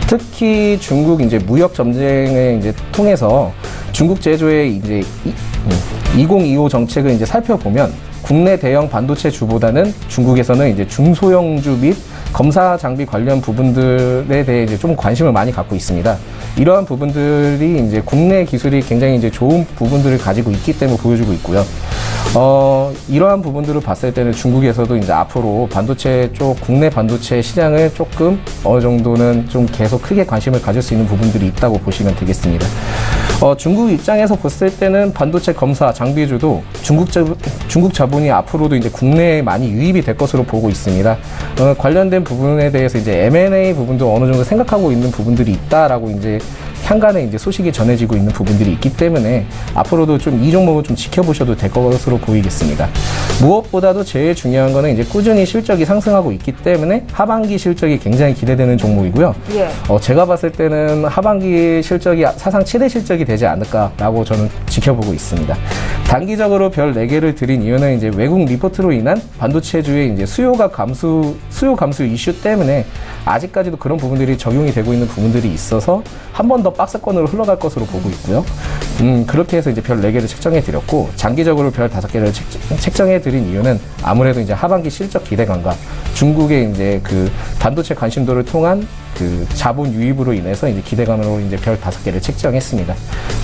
특히 중국 이제 무역 전쟁을 이제 통해서 중국 제조의 이제 2025 정책을 이제 살펴보면 국내 대형 반도체 주보다는 중국에서는 이제 중소형주 및 검사 장비 관련 부분들에 대해 이제 좀 관심을 많이 갖고 있습니다. 이러한 부분들이 이제 국내 기술이 굉장히 이제 좋은 부분들을 가지고 있기 때문에 보여주고 있고요. 이러한 부분들을 봤을 때는 중국에서도 이제 앞으로 반도체 쪽, 국내 반도체 시장을 조금 어느 정도는 좀 계속 크게 관심을 가질 수 있는 부분들이 있다고 보시면 되겠습니다. 중국 입장에서 봤을 때는 반도체 검사 장비주도 중국 자본이 앞으로도 이제 국내에 많이 유입이 될 것으로 보고 있습니다. 관련된 부분에 대해서 이제 M&A 부분도 어느 정도 생각하고 있는 부분들이 있다라고 이제 향간에 이제 소식이 전해지고 있는 부분들이 있기 때문에 앞으로도 좀 이 종목을 좀 지켜보셔도 될 것으로 보이겠습니다. 무엇보다도 제일 중요한 거는 이제 꾸준히 실적이 상승하고 있기 때문에 하반기 실적이 굉장히 기대되는 종목이고요. 예. 제가 봤을 때는 하반기 실적이 사상 최대 실적이 되지 않을까라고 저는 지켜보고 있습니다. 단기적으로 별 4개를 드린 이유는 이제 외국 리포트로 인한 반도체주의 이제 수요 감수 이슈 때문에 아직까지도 그런 부분들이 적용이 되고 있는 부분들이 있어서 한 번 더 박스권으로 흘러갈 것으로 보고 있고요. 그렇게 해서 이제 별 4개를 책정해 드렸고, 장기적으로 별 5개를 책정해 드린 이유는 아무래도 이제 하반기 실적 기대감과 중국의 이제 그 반도체 관심도를 통한 그 자본 유입으로 인해서 이제 기대감으로 이제 별 5개를 책정했습니다.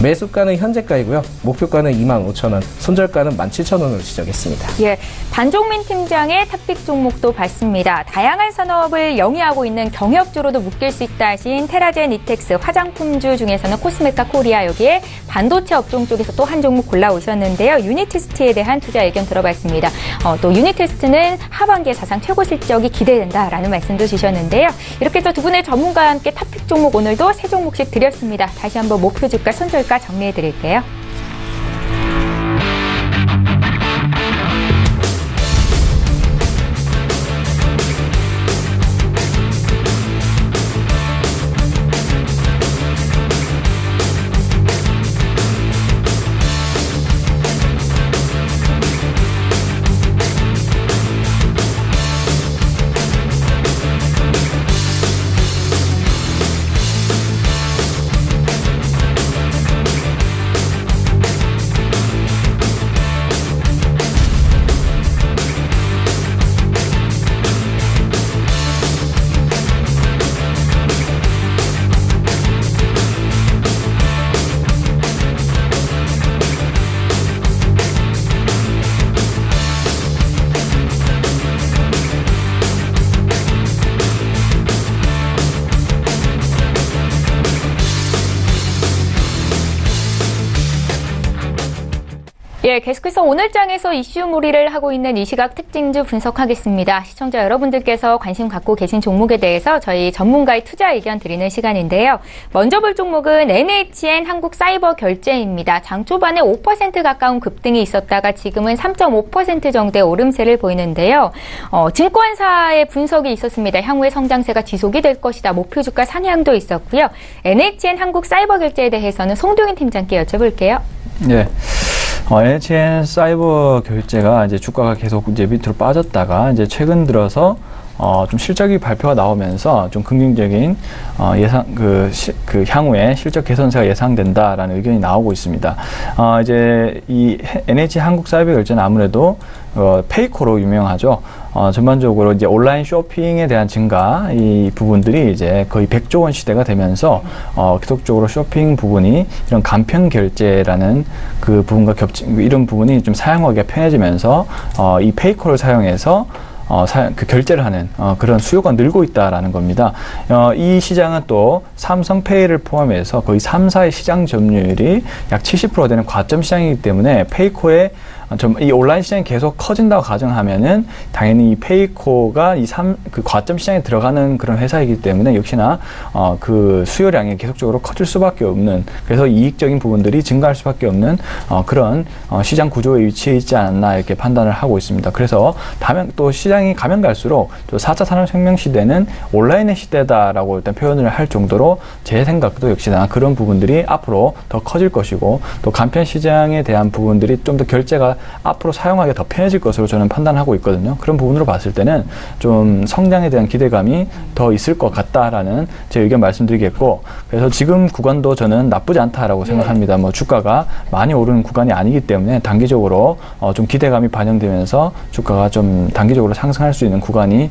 매수가는 현재가이고요. 목표가는 25,000원, 손절가는 17,000원으로 지정했습니다. 예, 반종민 팀장의 탑픽 종목도 봤습니다. 다양한 산업을 영위하고 있는 경역주로도 묶일 수 있다 하신 테라젠, 이텍스, 화장품주 중에서는 코스메카 코리아, 여기에 반도체 업종 쪽에서 또 한 종목 골라오셨는데요. 유니티스트에 대한 투자 의견 들어봤습니다. 또 유니티스트는 하반기에 사상 최고 실적이 기대된다라는 말씀도 주셨는데요. 이렇게 해서 두 분의 전문가와 함께 탑픽 종목 오늘도 3종목씩 드렸습니다. 다시 한번 목표 주가, 손절가 정리해 드릴게요. 예, 계속해서 오늘 장에서 이슈몰이를 하고 있는 이 시각 특징주 분석하겠습니다. 시청자 여러분들께서 관심 갖고 계신 종목에 대해서 저희 전문가의 투자 의견 드리는 시간인데요. 먼저 볼 종목은 NHN 한국사이버결제입니다. 장 초반에 5% 가까운 급등이 있었다가 지금은 3.5% 정도의 오름세를 보이는데요. 증권사의 분석이 있었습니다. 향후에 성장세가 지속이 될 것이다. 목표 주가 상향도 있었고요. NHN 한국사이버결제에 대해서는 송동인 팀장께 여쭤볼게요. 네. NHN 사이버 결제가 이제 주가가 계속 이제 밑으로 빠졌다가 이제 최근 들어서 좀 실적이 발표가 나오면서 좀 긍정적인 예상 그 향후에 실적 개선세가 예상된다라는 의견이 나오고 있습니다. 이제 이 NHN 한국 사이버 결제는 아무래도 페이코로 유명하죠. 전반적으로 이제 온라인 쇼핑에 대한 증가, 이 부분들이 이제 거의 100조 원 시대가 되면서 계속적으로 쇼핑 부분이 이런 간편 결제라는 그 부분과 이런 부분이 좀 사용하기가 편해지면서 이 페이코를 사용해서 그 결제를 하는 그런 수요가 늘고 있다라는 겁니다. 이 시장은 또 삼성페이를 포함해서 거의 3사의 시장 점유율이 약 70% 되는 과점 시장이기 때문에 페이코의 이 온라인 시장이 계속 커진다고 가정하면은 당연히 이 페이코가 그 과점 시장에 들어가는 그런 회사이기 때문에 역시나 그 수요량이 계속적으로 커질 수밖에 없는, 그래서 이익적인 부분들이 증가할 수밖에 없는 그런 시장 구조에 위치해 있지 않나 이렇게 판단을 하고 있습니다. 그래서 또 시장이 가면 갈수록 또 4차 산업혁명 시대는 온라인의 시대다라고 일단 표현을 할 정도로 제 생각도 역시나 그런 부분들이 앞으로 더 커질 것이고, 또 간편 시장에 대한 부분들이 좀 더 결제가 앞으로 사용하기 더 편해질 것으로 저는 판단하고 있거든요. 그런 부분으로 봤을 때는 좀 성장에 대한 기대감이 더 있을 것 같다라는 제 의견 말씀드리겠고, 그래서 지금 구간도 저는 나쁘지 않다라고 생각합니다. 뭐 주가가 많이 오르는 구간이 아니기 때문에 단기적으로 좀 기대감이 반영되면서 주가가 좀 단기적으로 상승할 수 있는 구간이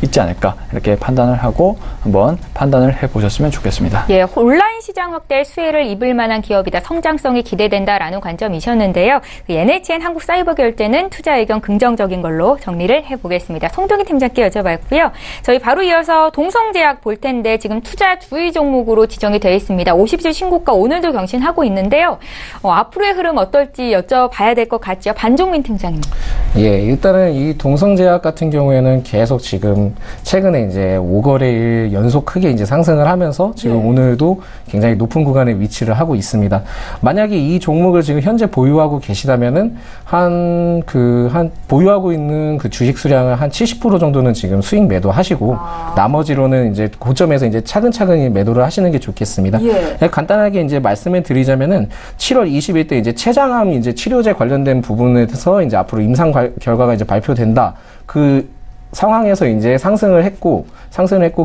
있지 않을까 이렇게 판단을 하고 한번 판단을 해보셨으면 좋겠습니다. 예, 온라인 시장 확대에 수혜를 입을 만한 기업이다. 성장성이 기대된다라는 관점이셨는데요. NHN 한국사이버결제는 투자 의견 긍정적인 걸로 정리를 해보겠습니다. 송동희 팀장께 여쭤봤고요. 저희 바로 이어서 동성제약 볼 텐데 지금 투자 주의 종목으로 지정이 되어 있습니다. 50주 신고가 오늘도 경신하고 있는데요. 앞으로의 흐름 어떨지 여쭤봐야 될 것 같죠. 반종민 팀장님. 예, 일단은 이 동성제약 같은 경우에는 계속 지금 최근에 이제 5거래일 연속 크게 이제 상승을 하면서 지금 오늘도 굉장히 높은 구간에 위치를 하고 있습니다. 만약에 이 종목을 지금 현재 보유하고 계시다면은 보유하고 있는 그 주식 수량을 한 70% 정도는 지금 수익 매도하시고 나머지로는 이제 고점에서 이제 차근차근히 매도를 하시는 게 좋겠습니다. 간단하게 이제 말씀을 드리자면은 7월 20일 때 이제 췌장암 이제 치료제 관련된 부분에서 이제 앞으로 임상 결과가 이제 발표된다. 그 상황에서 이제 상승을 했고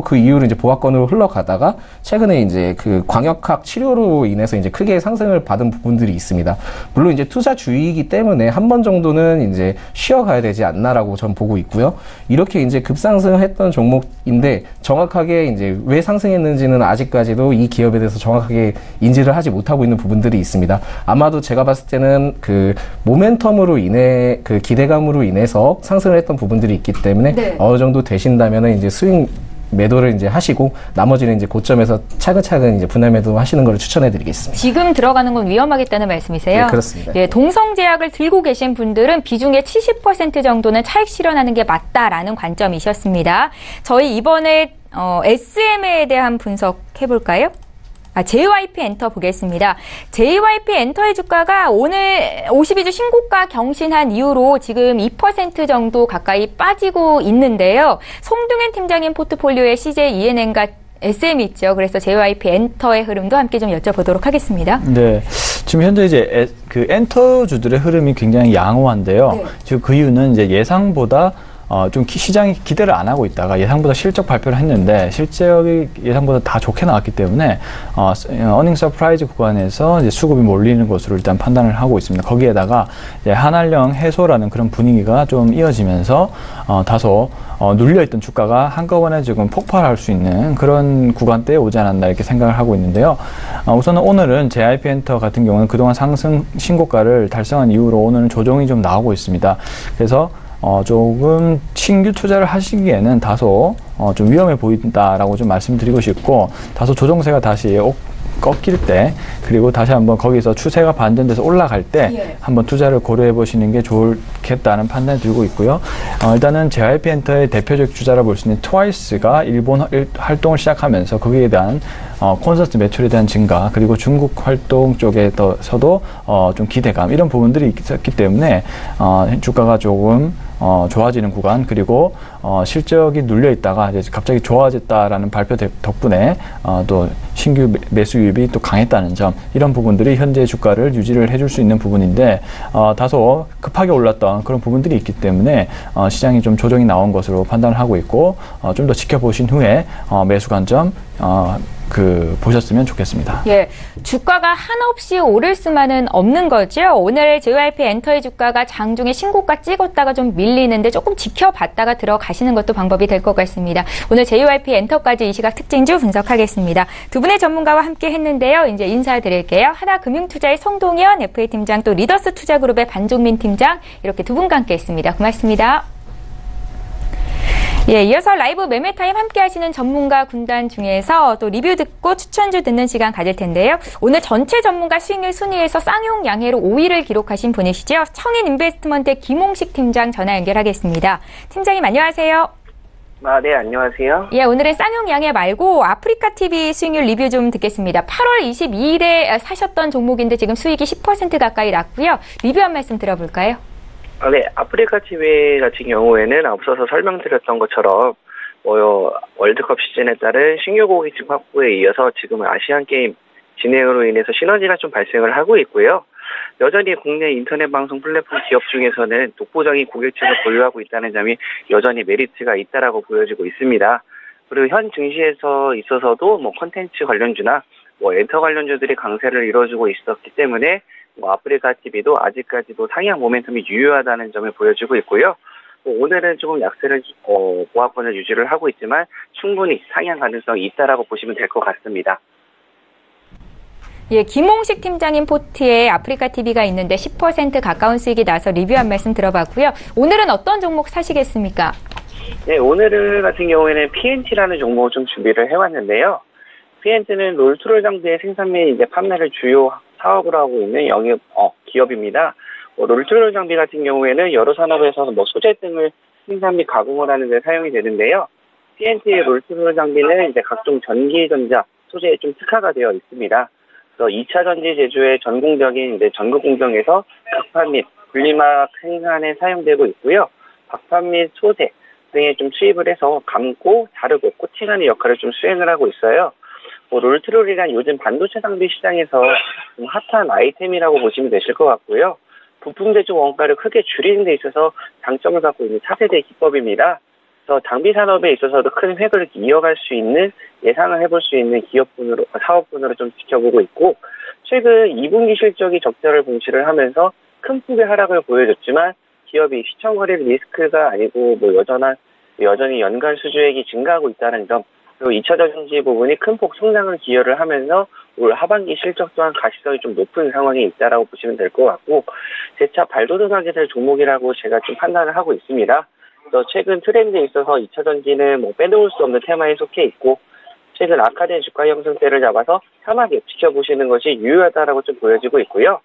그 이후로 이제 보합권으로 흘러가다가 최근에 이제 그 광역학 치료로 인해서 이제 크게 상승을 받은 부분들이 있습니다. 물론 이제 투자 주의이기 때문에 한 번 정도는 이제 쉬어가야 되지 않나라고 전 보고 있고요. 이렇게 이제 급상승했던 종목인데 정확하게 이제 왜 상승했는지는 아직까지도 이 기업에 대해서 정확하게 인지를 하지 못하고 있는 부분들이 있습니다. 아마도 제가 봤을 때는 그 모멘텀으로 인해 그 기대감으로 인해서 상승을 했던 부분들이 있기 때문에 어느 정도 되신다면은 이제 수익 매도를 이제 하시고 나머지는 이제 고점에서 차근차근 이제 분할 매도 하시는 걸 추천해 드리겠습니다. 지금 들어가는 건 위험하겠다는 말씀이세요? 네, 그렇습니다. 예, 동성제약을 들고 계신 분들은 비중의 70% 정도는 차익 실현하는 게 맞다라는 관점이셨습니다. 저희 이번에 SM에 대한 분석해 볼까요? JYP 엔터 보겠습니다. JYP 엔터의 주가가 오늘 52주 신고가 경신한 이후로 지금 2% 정도 가까이 빠지고 있는데요. 송등현 팀장님 포트폴리오에 CJ ENN과 SM 있죠. 그래서 JYP 엔터의 흐름도 함께 좀 여쭤보도록 하겠습니다. 네. 지금 현재 이제 그 엔터주들의 흐름이 굉장히 양호한데요. 지금 그 이유는 이제 예상보다 좀 시장이 기대를 안 하고 있다가 예상보다 실적 발표를 했는데 실적이 예상보다 다 좋게 나왔기 때문에 어닝 서프라이즈 구간에서 이제 수급이 몰리는 것으로 일단 판단을 하고 있습니다. 거기에다가 이제 한알령 해소라는 그런 분위기가 좀 이어지면서 다소 눌려있던 주가가 한꺼번에 지금 폭발할 수 있는 그런 구간대에 오지 않았나 이렇게 생각을 하고 있는데요. 우선은 오늘은 JYP 엔터 같은 경우는 그동안 상승 신고가를 달성한 이후로 오늘은 조정이 좀 나오고 있습니다. 그래서 조금 신규 투자를 하시기에는 다소 좀 위험해 보인다라고 좀 말씀드리고 싶고, 다소 조정세가 다시 꺾일 때, 그리고 다시 한번 거기서 추세가 반전돼서 올라갈 때 한번 투자를 고려해 보시는 게 좋겠다는 판단이 들고 있고요. 일단은 JYP 엔터의 대표적 주자라 볼 수 있는 트와이스가 일본 활동을 시작하면서 거기에 대한 콘서트 매출에 대한 증가, 그리고 중국 활동 쪽에서도 좀 기대감, 이런 부분들이 있었기 때문에 주가가 조금 좋아지는 구간, 그리고 실적이 눌려 있다가 이제 갑자기 좋아졌다라는 발표 덕분에 또 신규 매수 유입이 또 강했다는 점, 이런 부분들이 현재 주가를 유지를 해줄 수 있는 부분인데 다소 급하게 올랐던 그런 부분들이 있기 때문에 시장이 좀 조정이 나온 것으로 판단을 하고 있고, 좀 더 지켜보신 후에 매수 관점 보셨으면 좋겠습니다. 예, 주가가 한없이 오를 수만은 없는 거죠. 오늘 JYP 엔터의 주가가 장중에 신고가 찍었다가 좀 밀리는데 조금 지켜봤다가 들어가시는 것도 방법이 될 것 같습니다. 오늘 JYP 엔터까지 이 시각 특징주 분석하겠습니다. 두 분의 전문가와 함께 했는데요. 이제 인사드릴게요. 하나금융투자의 송동현 FA 팀장, 또 리더스 투자그룹의 반종민 팀장, 이렇게 두 분과 함께 했습니다. 고맙습니다. 예, 이어서 라이브 매매타임 함께 하시는 전문가 군단 중에서 또 리뷰 듣고 추천주 듣는 시간 가질 텐데요. 오늘 전체 전문가 수익률 순위에서 쌍용양해로 5위를 기록하신 분이시죠. 청인인베스트먼트의 김홍식 팀장 전화 연결하겠습니다. 팀장님 안녕하세요. 네, 안녕하세요. 예, 오늘은 쌍용양해 말고 아프리카TV 수익률 리뷰 좀 듣겠습니다. 8월 22일에 사셨던 종목인데 지금 수익이 10% 가까이 났고요. 리뷰 한 말씀 들어볼까요? 네, 아프리카TV 같은 경우에는 앞서서 설명드렸던 것처럼 월드컵 시즌에 따른 신규 고객층 확보에 이어서 지금 아시안게임 진행으로 인해서 시너지가 좀 발생을 하고 있고요. 여전히 국내 인터넷 방송 플랫폼 기업 중에서는 독보적인 고객층을 보유하고 있다는 점이 여전히 메리트가 있다라고 보여지고 있습니다. 그리고 현 증시에서 있어서도 콘텐츠 관련주나 엔터 관련주들이 강세를 이뤄주고 있었기 때문에 아프리카TV도 아직까지도 상향 모멘텀이 유효하다는 점을 보여주고 있고요. 오늘은 조금 약세를 보합권을 유지를 하고 있지만 충분히 상향 가능성이 있다라고 보시면 될 것 같습니다. 예, 김홍식 팀장님 포트에 아프리카TV가 있는데 10% 가까운 수익이 나서 리뷰 한 말씀 들어봤고요. 오늘은 어떤 종목 사시겠습니까? 네, 오늘 같은 경우에는 PNT라는 종목을 좀 준비를 해왔는데요. PNT는 롤트롤 장비의 생산 및 판매를 주요 사업을 하고 있는 기업입니다. 롤트롤 장비 같은 경우에는 여러 산업에서 소재 등을 생산 및 가공을 하는 데 사용이 되는데요. PNT의 롤트롤 장비는 이제 각종 전기전자 소재에 좀 특화가 되어 있습니다. 그래서 2차 전지 제조의 전공적인 이제 전극 공정에서 극판 및 분리막 생산에 사용되고 있고요. 박판 및 소재 등에 좀 투입을 해서 감고, 자르고, 코팅하는 역할을 좀 수행을 하고 있어요. 롤트롤이란 요즘 반도체 장비 시장에서 좀 핫한 아이템이라고 보시면 되실 것 같고요. 부품 제조 원가를 크게 줄이는 데 있어서 장점을 갖고 있는 차세대 기법입니다. 그래서 장비 산업에 있어서도 큰 획을 이어갈 수 있는, 예상을 해볼 수 있는 사업분으로 좀 지켜보고 있고, 최근 2분기 실적이 적자를 공시를 하면서 큰 폭의 하락을 보여줬지만 기업이 시총 거래 리스크가 아니고 여전히 연간 수주액이 증가하고 있다는 점, 그리고 2차 전지 부분이 큰 폭 성장을 기여를 하면서 올 하반기 실적 또한 가시성이 좀 높은 상황이 있다라고 보시면 될 것 같고, 재차 발돋움하게 될 종목이라고 제가 좀 판단을 하고 있습니다. 그래서 최근 트렌드에 있어서 2차 전지는 빼놓을 수 없는 테마에 속해 있고, 최근 악화된 주가 형성세를 잡아서 편하게 지켜보시는 것이 유효하다라고 좀 보여지고 있고요.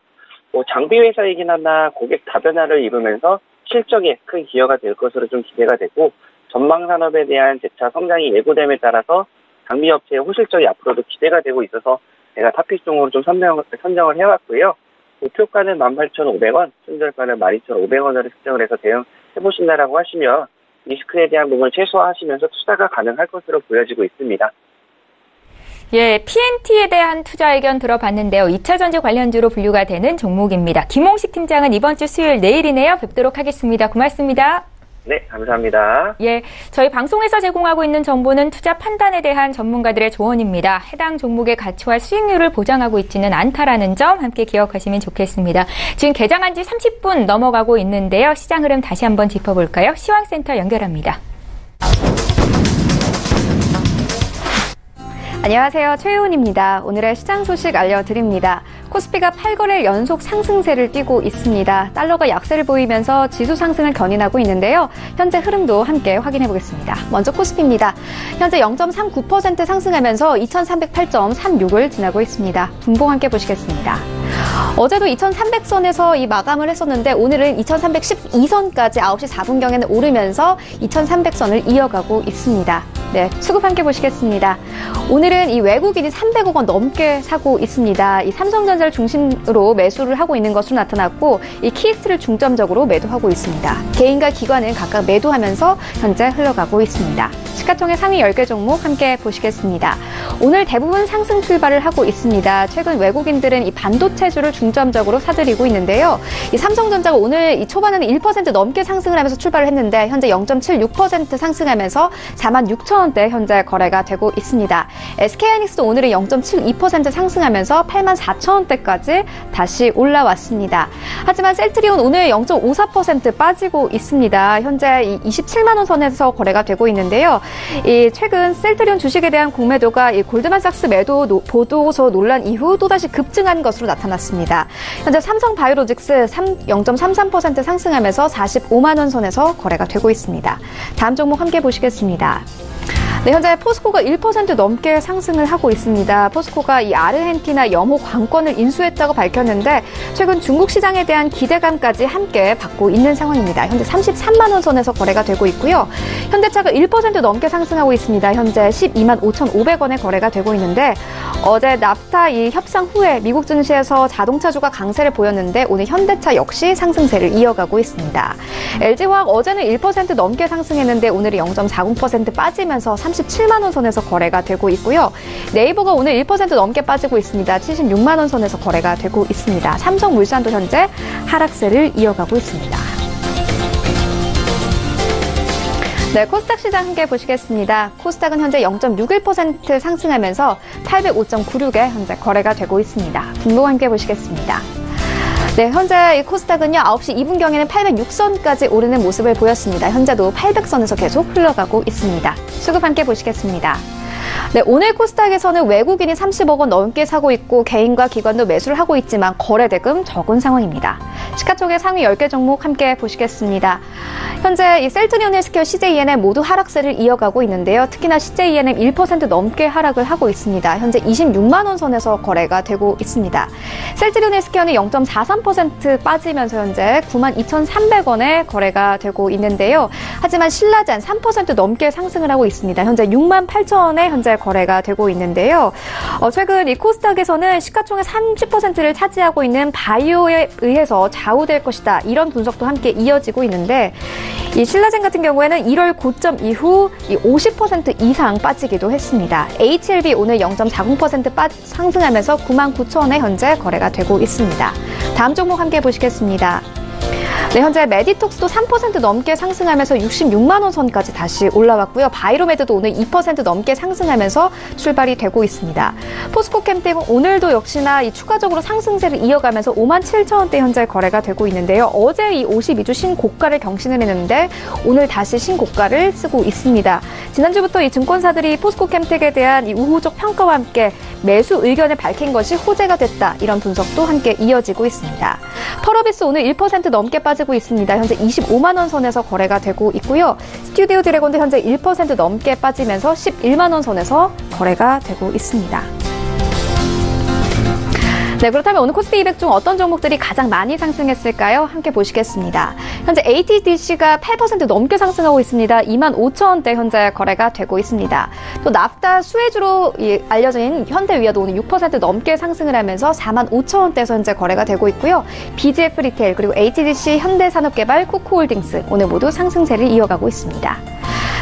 장비 회사이긴 하나 고객 다변화를 이루면서 실적에 큰 기여가 될 것으로 좀 기대가 되고, 전망 산업에 대한 재차 성장이 예고됨에 따라서 장비 업체의 호실적이 앞으로도 기대가 되고 있어서 제가 탑픽종으로 좀 선정을 해왔고요. 목표가는 18,500원, 손절가는 12,500원으로 설정을 해서 대응해보신다라고 하시면 리스크에 대한 부분을 최소화하시면서 투자가 가능할 것으로 보여지고 있습니다. 예, PNT에 대한 투자 의견 들어봤는데요. 2차 전지 관련주로 분류가 되는 종목입니다. 김홍식 팀장은 이번 주 수요일 내일이네요. 뵙도록 하겠습니다. 고맙습니다. 네, 감사합니다. 예, 저희 방송에서 제공하고 있는 정보는 투자 판단에 대한 전문가들의 조언입니다. 해당 종목의 가치와 수익률을 보장하고 있지는 않다라는 점 함께 기억하시면 좋겠습니다. 지금 개장한 지 30분 넘어가고 있는데요. 시장 흐름 다시 한번 짚어볼까요? 시황센터 연결합니다. 안녕하세요. 최혜원입니다. 오늘의 시장 소식 알려드립니다. 코스피가 8거래일 연속 상승세를 띠고 있습니다. 달러가 약세를 보이면서 지수 상승을 견인하고 있는데요. 현재 흐름도 함께 확인해 보겠습니다. 먼저 코스피입니다. 현재 0.39% 상승하면서 2308.36을 지나고 있습니다. 분봉 함께 보시겠습니다. 어제도 2300선에서 이 마감을 했었는데 오늘은 2312선까지 9시 4분경에는 오르면서 2300선을 이어가고 있습니다. 네, 수급 함께 보시겠습니다. 오늘은 이 외국인이 300억 원 넘게 사고 있습니다. 이 삼성전자를 중심으로 매수를 하고 있는 것으로 나타났고 이 키스트를 중점적으로 매도하고 있습니다. 개인과 기관은 각각 매도하면서 현재 흘러가고 있습니다. 시가총액 상위 10개 종목 함께 보시겠습니다. 오늘 대부분 상승 출발을 하고 있습니다. 최근 외국인들은 이 반도체주를 중점적으로 사들이고 있는데요. 이 삼성전자가 오늘 이 초반에는 1% 넘게 상승을 하면서 출발을 했는데 현재 0.76% 상승하면서 46,000원대 현재 거래가 되고 있습니다. SK하이닉스도 오늘은 0.72% 상승하면서 84,000원대까지 다시 올라왔습니다. 하지만 셀트리온 오늘 0.54% 빠지고 있습니다. 현재 27만 원 선에서 거래가 되고 있는데요. 이 최근 셀트리온 주식에 대한 공매도가 이 골드만삭스 매도 보도서 논란 이후 또다시 급증한 것으로 나타났습니다. 현재 삼성바이오로직스 0.33% 상승하면서 45만 원 선에서 거래가 되고 있습니다. 다음 종목 함께 보시겠습니다. 네, 현재 포스코가 1% 넘게 상승을 하고 있습니다. 포스코가 이 아르헨티나 염호 관건을 인수했다고 밝혔는데 최근 중국 시장에 대한 기대감까지 함께 받고 있는 상황입니다. 현재 33만 원 선에서 거래가 되고 있고요. 현대차가 1% 넘게 상승하고 있습니다. 현재 12만 5,500원에 거래가 되고 있는데 어제 납타 이 협상 후에 미국 증시에서 자동차주가 강세를 보였는데 오늘 현대차 역시 상승세를 이어가고 있습니다. LG화학 어제는 1% 넘게 상승했는데 오늘은 0.40% 빠지면서 37만 원 선에서 거래가 되고 있고요. 네이버가 오늘 1% 넘게 빠지고 있습니다. 76만 원 선에서 거래가 되고 있습니다. 삼성물산도 현재 하락세를 이어가고 있습니다. 네, 코스닥 시장 함께 보시겠습니다. 코스닥은 현재 0.61% 상승하면서 805.96에 현재 거래가 되고 있습니다. 분봉 함께 보시겠습니다. 네, 현재 이 코스닥은요, 9시 2분경에는 806선까지 오르는 모습을 보였습니다. 현재도 800선에서 계속 흘러가고 있습니다. 수급 함께 보시겠습니다. 네, 오늘 코스닥에서는 외국인이 30억 원 넘게 사고 있고 개인과 기관도 매수를 하고 있지만 거래 대금 적은 상황입니다. 시가총액 상위 10개 종목 함께 보시겠습니다. 현재 이 셀트리온 헬스케어, CJENM 모두 하락세를 이어가고 있는데요. 특히나 CJENM 1% 넘게 하락을 하고 있습니다. 현재 26만 원 선에서 거래가 되고 있습니다. 셀트리온 헬스케어는 0.43% 빠지면서 현재 92,300원에 거래가 되고 있는데요. 하지만 신라젠 3% 넘게 상승을 하고 있습니다. 현재 68,000원에 현재 거래가 되고 있는데요. 최근 이 코스닥에서는 시가총액 30%를 차지하고 있는 바이오에 의해서 좌우될 것이다. 이런 분석도 함께 이어지고 있는데 이 신라젠 같은 경우에는 1월 고점 이후 50% 이상 빠지기도 했습니다. HLB 오늘 0.40% 상승하면서 99,000원에 현재 거래가 되고 있습니다. 다음 종목 함께 보시겠습니다. 네, 현재 메디톡스도 3% 넘게 상승하면서 66만 원 선까지 다시 올라왔고요. 바이로메드도 오늘 2% 넘게 상승하면서 출발이 되고 있습니다. 포스코캠텍 오늘도 역시나 이 추가적으로 상승세를 이어가면서 57,000원대 현재 거래가 되고 있는데요. 어제 이 52주 신고가를 경신을 했는데 오늘 다시 신고가를 쓰고 있습니다. 지난주부터 이 증권사들이 포스코캠텍에 대한 이 우호적 평가와 함께 매수 의견을 밝힌 것이 호재가 됐다. 이런 분석도 함께 이어지고 있습니다. 펄어비스 오늘 1% 넘게 빠지고 있습니다. 현재 25만 원 선에서 거래가 되고 있고요. 스튜디오 드래곤도 현재 1% 넘게 빠지면서 11만 원 선에서 거래가 되고 있습니다. 네, 그렇다면 오늘 코스피 200 중 어떤 종목들이 가장 많이 상승했을까요? 함께 보시겠습니다. 현재 ATDC가 8% 넘게 상승하고 있습니다. 25,000원대 현재 거래가 되고 있습니다. 또 나프타 수혜주로 알려진 현대위아도 오늘 6% 넘게 상승을 하면서 45,000원대에서 현재 거래가 되고 있고요. BGF 리테일 그리고 ATDC, 현대산업개발, 쿠쿠홀딩스 오늘 모두 상승세를 이어가고 있습니다.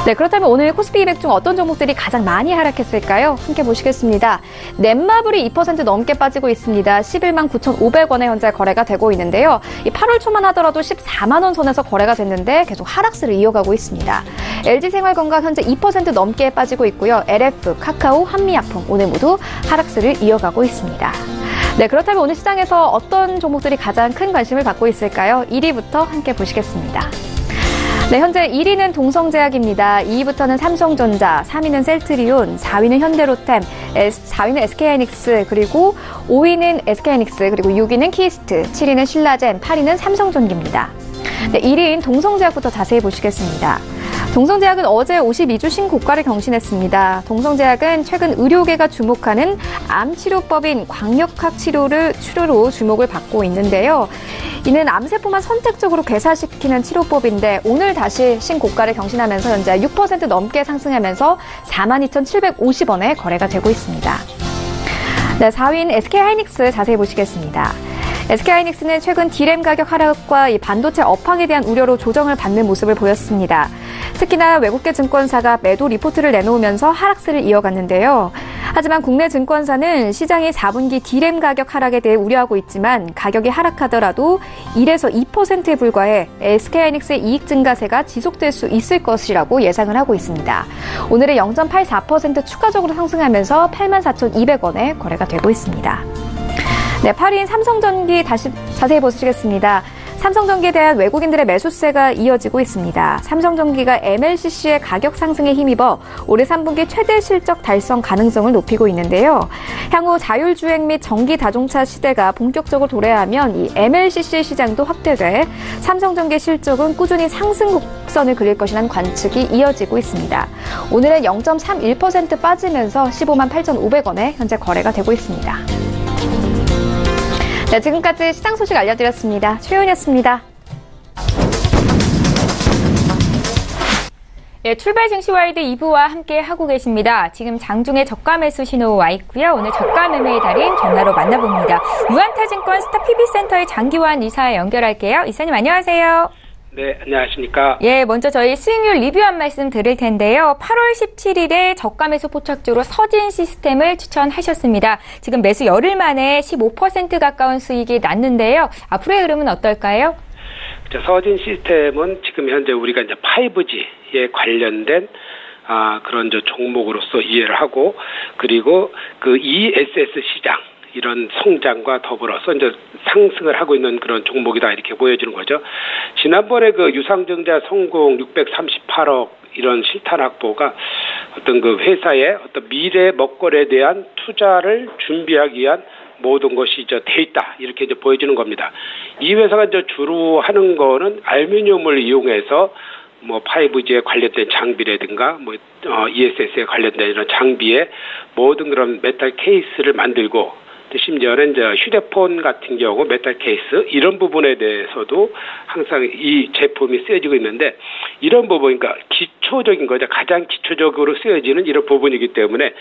네, 그렇다면 오늘 코스피 200 중 어떤 종목들이 가장 많이 하락했을까요? 함께 보시겠습니다. 넷마블이 2% 넘게 빠지고 있습니다. 11만 9,500원에 현재 거래가 되고 있는데요. 이 8월 초만 하더라도 14만 원 선에서 거래가 됐는데 계속 하락세를 이어가고 있습니다. LG생활건강 현재 2% 넘게 빠지고 있고요. LF, 카카오, 한미약품 오늘 모두 하락세를 이어가고 있습니다. 네, 그렇다면 오늘 시장에서 어떤 종목들이 가장 큰 관심을 받고 있을까요? 1위부터 함께 보시겠습니다. 네, 현재 1위는 동성제약입니다. 2위부터는 삼성전자, 3위는 셀트리온, 4위는 현대로템, 4위는 SK하이닉스, 그리고 5위는 SK하이닉스, 그리고 6위는 키스트, 7위는 신라젠, 8위는 삼성전기입니다. 네, 1위인 동성제약부터 자세히 보시겠습니다. 동성제약은 어제 52주 신고가를 경신했습니다. 동성제약은 최근 의료계가 주목하는 암치료법인 광역학 치료로 주목을 받고 있는데요. 이는 암세포만 선택적으로 괴사시키는 치료법인데 오늘 다시 신고가를 경신하면서 현재 6% 넘게 상승하면서 42,750원에 거래가 되고 있습니다. 네, 4위인 SK하이닉스 자세히 보시겠습니다. SK하이닉스는 최근 D램 가격 하락과 이 반도체 업황에 대한 우려로 조정을 받는 모습을 보였습니다. 특히나 외국계 증권사가 매도 리포트를 내놓으면서 하락세를 이어갔는데요. 하지만 국내 증권사는 시장이 4분기 D램 가격 하락에 대해 우려하고 있지만 가격이 하락하더라도 1에서 2%에 불과해 SK하이닉스의 이익 증가세가 지속될 수 있을 것이라고 예상을 하고 있습니다. 오늘은 0.84% 추가적으로 상승하면서 84,200원에 거래가 되고 있습니다. 네, 8위인 삼성전기 다시 자세히 보시겠습니다. 삼성전기에 대한 외국인들의 매수세가 이어지고 있습니다. 삼성전기가 MLCC의 가격 상승에 힘입어 올해 3분기 최대 실적 달성 가능성을 높이고 있는데요. 향후 자율주행 및 전기 자동차 시대가 본격적으로 도래하면 이 MLCC 시장도 확대돼 삼성전기 실적은 꾸준히 상승 곡선을 그릴 것이라는 관측이 이어지고 있습니다. 오늘은 0.31% 빠지면서 15만 8,500원에 현재 거래가 되고 있습니다. 네, 지금까지 시장 소식 알려드렸습니다. 최윤이었습니다. 네, 출발 증시 와이드 2부와 함께 하고 계십니다. 지금 장중에 저가 매수 신호 와 있고요. 오늘 저가 매매의 달인 전화로 만나봅니다. 유한타증권 스타 PB센터의 장기환 이사 연결할게요. 이사님 안녕하세요. 네, 안녕하십니까. 예, 먼저 저희 수익률 리뷰 한 말씀 드릴 텐데요. 8월 17일에 저가 매수 포착주로 서진 시스템을 추천하셨습니다. 지금 매수 열흘 만에 15% 가까운 수익이 났는데요. 앞으로의 흐름은 어떨까요? 서진 시스템은 지금 현재 우리가 이제 5G에 관련된 그런 종목으로서 이해를 하고, 그리고 그 ESS 시장 이런 성장과 더불어서 이제 상승을 하고 있는 그런 종목이다 이렇게 보여지는 거죠. 지난번에 그 유상증자 성공 638억 이런 실탄 확보가 어떤 그 회사의 어떤 미래 먹거리에 대한 투자를 준비하기 위한 모든 것이 돼 있다. 이렇게 이제 보여지는 겁니다. 이 회사가 이제 주로 하는 거는 알루미늄을 이용해서 뭐 5G에 관련된 장비라든가 뭐 ESS에 관련된 이런 장비에 모든 그런 메탈 케이스를 만들고, 심지어는 이제 휴대폰 같은 경우 메탈 케이스 이런 부분에 대해서도 항상 이 제품이 쓰여지고 있는데, 이런 부분, 그러니까 기초적인 거죠. 가장 기초적으로 쓰여지는 이런 부분이기 때문에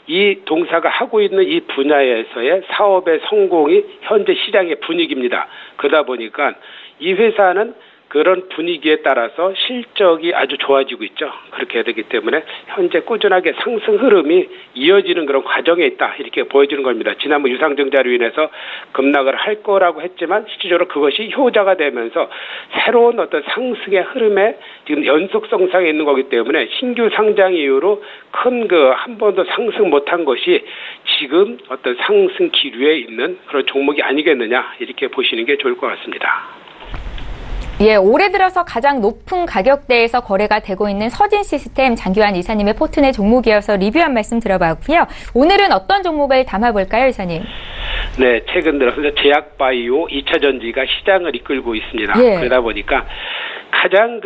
이 동사가 하고 있는 이 분야에서의 사업의 성공이 현재 시장의 분위기입니다. 그러다 보니까 이 회사는 그런 분위기에 따라서 실적이 아주 좋아지고 있죠. 그렇게 되기 때문에 현재 꾸준하게 상승 흐름이 이어지는 그런 과정에 있다. 이렇게 보여지는 겁니다. 지난번 유상증자로 인해서 급락을 할 거라고 했지만 실질적으로 그것이 효자가 되면서 새로운 어떤 상승의 흐름에 지금 연속성상에 있는 거기 때문에 신규 상장 이후로 큰 한 번도 상승 못한 것이 지금 어떤 상승 기류에 있는 그런 종목이 아니겠느냐, 이렇게 보시는 게 좋을 것 같습니다. 예, 올해 들어서 가장 높은 가격대에서 거래가 되고 있는 서진시스템 장규환 이사님의 포트넷 종목이어서 리뷰한 말씀 들어봤고요. 오늘은 어떤 종목을 담아볼까요, 이사님? 네, 최근 들어서 제약바이오 2차전지가 시장을 이끌고 있습니다. 예. 그러다 보니까 가장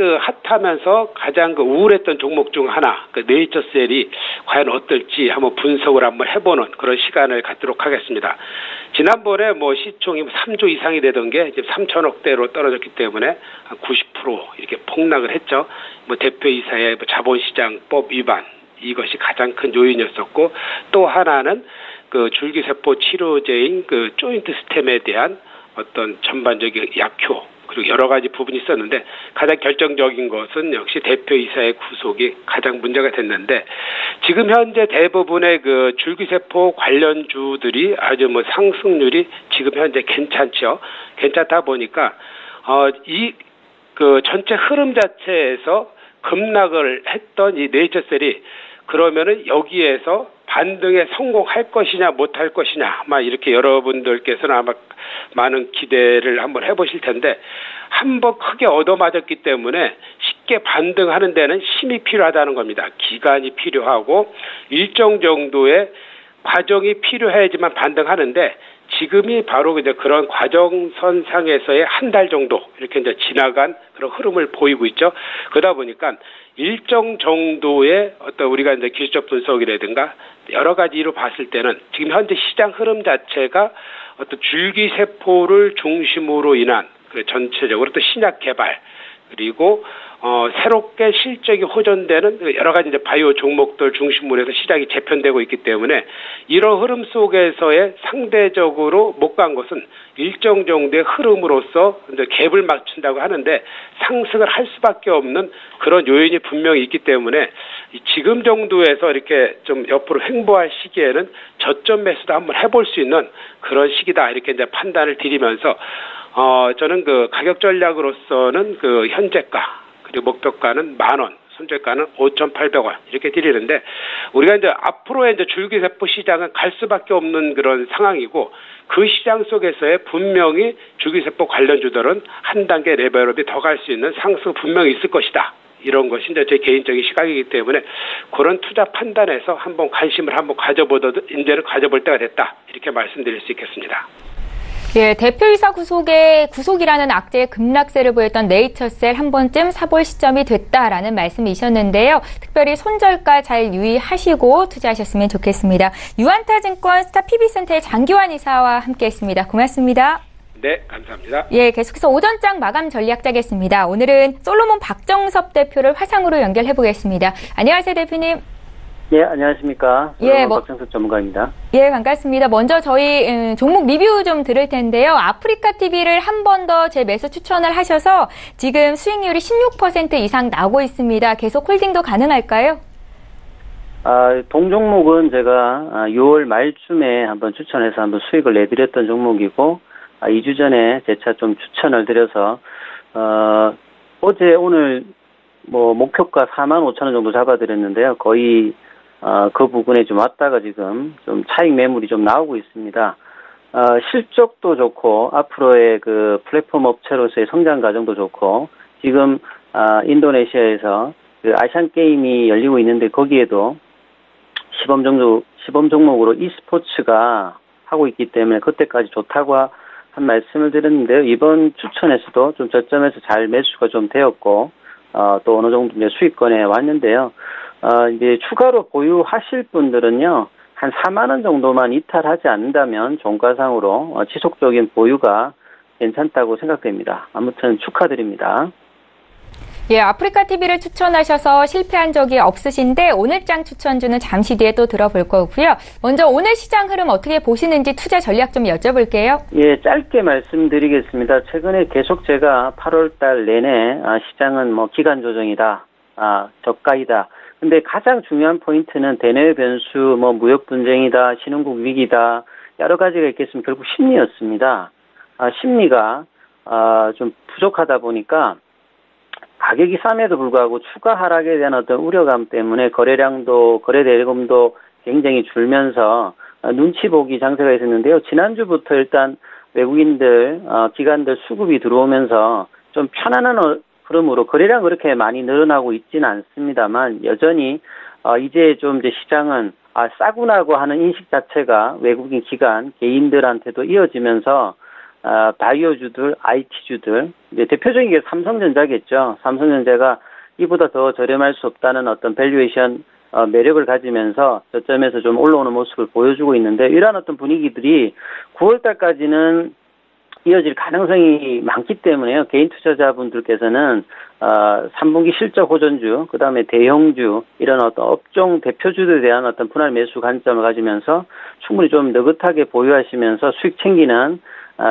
핫하면서 가장 우울했던 종목 중 하나, 네이처셀이 과연 어떨지 한번 분석을 한번 해보는 그런 시간을 갖도록 하겠습니다. 지난번에 시총이 3조 이상이 되던 게 이제 3천억대로 떨어졌기 때문에 90% 이렇게 폭락을 했죠. 대표이사의 자본시장법 위반, 이것이 가장 큰 요인이었었고, 또 하나는 줄기세포 치료제인 조인트 스템에 대한 어떤 전반적인 약효, 그리고 여러 가지 부분이 있었는데 가장 결정적인 것은 역시 대표이사의 구속이 가장 문제가 됐는데, 지금 현재 대부분의 줄기세포 관련주들이 아주 상승률이 지금 현재 괜찮죠. 괜찮다 보니까 이 전체 흐름 자체에서 급락을 했던 이 네이처셀이 그러면은 여기에서 반등에 성공할 것이냐 못할 것이냐, 아마 이렇게 여러분들께서는 아마 많은 기대를 한번 해보실 텐데, 한번 크게 얻어맞았기 때문에 쉽게 반등하는 데는 힘이 필요하다는 겁니다. 기간이 필요하고 일정 정도의 과정이 필요해야지만 반등하는데, 지금이 바로 이제 그런 과정선상에서의 한 달 정도 이렇게 이제 지나간 그런 흐름을 보이고 있죠. 그러다 보니까 일정 정도의 어떤 우리가 이제 기술적 분석이라든가 여러 가지로 봤을 때는 지금 현재 시장 흐름 자체가 어떤 줄기세포를 중심으로 인한 전체적으로 또 신약 개발, 그리고 새롭게 실적이 호전되는 여러 가지 이제 바이오 종목들 중심으로 해서 시장이 재편되고 있기 때문에 이런 흐름 속에서의 상대적으로 못 간 것은 일정 정도의 흐름으로서 이제 갭을 맞춘다고 하는데 상승을 할 수밖에 없는 그런 요인이 분명히 있기 때문에 지금 정도에서 이렇게 좀 옆으로 횡보할 시기에는 저점 매수도 한번 해볼 수 있는 그런 시기다, 이렇게 이제 판단을 드리면서 저는 가격 전략으로서는 현재가, 그리고 목표가는 10,000원, 손절가는 5,800원 이렇게 드리는데, 우리가 이제 앞으로의 이제 줄기세포 시장은 갈 수밖에 없는 그런 상황이고, 그 시장 속에서의 분명히 줄기세포 관련주들은 한 단계 레벨업이 더 갈 수 있는 상승 분명히 있을 것이다. 이런 것이 이제 제 개인적인 시각이기 때문에 그런 투자 판단에서 한번 관심을 한번 이제는 가져볼 때가 됐다, 이렇게 말씀드릴 수 있겠습니다. 예, 대표이사 구속이라는 악재의 급락세를 보였던 네이처셀 한 번쯤 사볼 시점이 됐다라는 말씀이셨는데요. 특별히 손절가 잘 유의하시고 투자하셨으면 좋겠습니다. 유안타증권 스타PB센터의 장규환 이사와 함께했습니다. 고맙습니다. 네, 감사합니다. 예, 계속해서 오전장 마감 전략 짜겠습니다. 오늘은 솔로몬 박정섭 대표를 화상으로 연결해 보겠습니다. 안녕하세요, 대표님. 예, 안녕하십니까. 예, 박정섭 전문가입니다. 예, 반갑습니다. 먼저 저희 종목 리뷰 좀 들을 텐데요. 아프리카 TV를 한 번 더 제 매수 추천을 하셔서 지금 수익률이 16% 이상 나오고 있습니다. 계속 홀딩도 가능할까요? 동종목은 제가 6월 말쯤에 한번 추천해서 한번 수익을 내드렸던 종목이고, 2주 전에 재차 좀 추천을 드려서 어제 오늘 목표가 45,000원 정도 잡아드렸는데요. 거의 그 부분에 좀 왔다가 지금 좀 차익 매물이 좀 나오고 있습니다. 실적도 좋고 앞으로의 플랫폼 업체로서의 성장 과정도 좋고, 지금 인도네시아에서 그 아시안 게임이 열리고 있는데 거기에도 시범 종목으로 e스포츠가 하고 있기 때문에 그때까지 좋다고 한 말씀을 드렸는데요. 이번 추천에서도 좀 저점에서 잘 매수가 좀 되었고, 또 어느 정도 이제 수익권에 왔는데요. 이제 추가로 보유하실 분들은요, 한 4만 원 정도만 이탈하지 않는다면 종가상으로 지속적인 보유가 괜찮다고 생각됩니다. 아무튼 축하드립니다. 예, 아프리카 TV를 추천하셔서 실패한 적이 없으신데 오늘 장 추천주는 잠시 뒤에 또 들어볼 거고요. 먼저 오늘 시장 흐름 어떻게 보시는지 투자 전략 좀 여쭤볼게요. 예, 짧게 말씀드리겠습니다. 최근에 계속 제가 8월 달 내내 시장은 뭐 기간 조정이다, 저가이다. 근데 가장 중요한 포인트는 대내외 변수, 뭐 무역 분쟁이다, 신흥국 위기다, 여러 가지가 있겠지만 결국 심리였습니다. 심리가 좀 부족하다 보니까 가격이 쌈에도 불구하고 추가 하락에 대한 어떤 우려감 때문에 거래량도, 거래 대금도 굉장히 줄면서 눈치 보기 장세가 있었는데요. 지난주부터 일단 외국인들, 기관들 수급이 들어오면서 좀 편안한 흐름으로 거래량 그렇게 많이 늘어나고 있지는 않습니다만 여전히 이제 좀 이제 시장은 싸구나고 하는 인식 자체가 외국인 기관, 개인들한테도 이어지면서 바이오주들, IT주들, 이제 대표적인 게 삼성전자겠죠. 삼성전자가 이보다 더 저렴할 수 없다는 어떤 밸류에이션 매력을 가지면서 저점에서 좀 올라오는 모습을 보여주고 있는데 이러한 어떤 분위기들이 9월 달까지는 이어질 가능성이 많기 때문에요. 개인 투자자분들께서는 3분기 실적 호전주, 그 다음에 대형주 이런 어떤 업종 대표주들에 대한 어떤 분할 매수 관점을 가지면서 충분히 좀 느긋하게 보유하시면서 수익 챙기는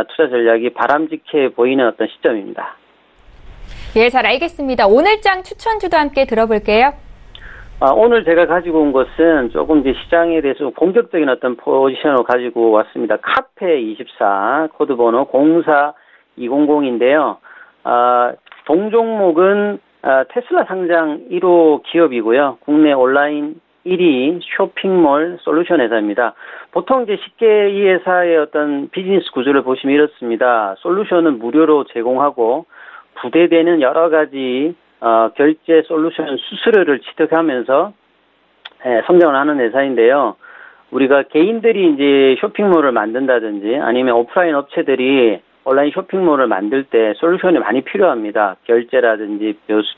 투자 전략이 바람직해 보이는 어떤 시점입니다. 예, 잘 알겠습니다. 오늘 장 추천주도 함께 들어볼게요. 오늘 제가 가지고 온 것은 조금 이제 시장에 대해서 공격적인 어떤 포지션을 가지고 왔습니다. 카페24 코드번호 04200인데요. 동종목은 테슬라 상장 1호 기업이고요. 국내 온라인 1위 쇼핑몰 솔루션 회사입니다. 보통 이제 쉽게 이 회사의 어떤 비즈니스 구조를 보시면 이렇습니다. 솔루션은 무료로 제공하고 부대되는 여러 가지 결제 솔루션 수수료를 취득하면서 성장을 하는 회사인데요. 우리가 개인들이 이제 쇼핑몰을 만든다든지 아니면 오프라인 업체들이 온라인 쇼핑몰을 만들 때 솔루션이 많이 필요합니다. 결제라든지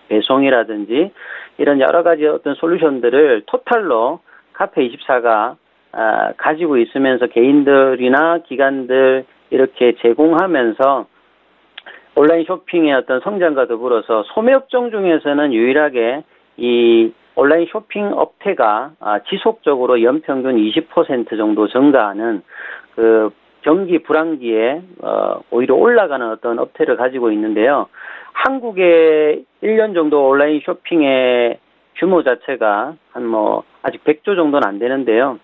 배송이라든지 이런 여러 가지 어떤 솔루션들을 토탈로 카페24가 가지고 있으면서 개인들이나 기관들 이렇게 제공하면서 온라인 쇼핑의 어떤 성장과 더불어서 소매업종 중에서는 유일하게 이 온라인 쇼핑 업태가 지속적으로 연평균 20% 정도 증가하는 그 경기 불황기에 오히려 올라가는 어떤 업태를 가지고 있는데요. 한국의 1년 정도 온라인 쇼핑의 규모 자체가 한 아직 100조 정도는 안 되는데요.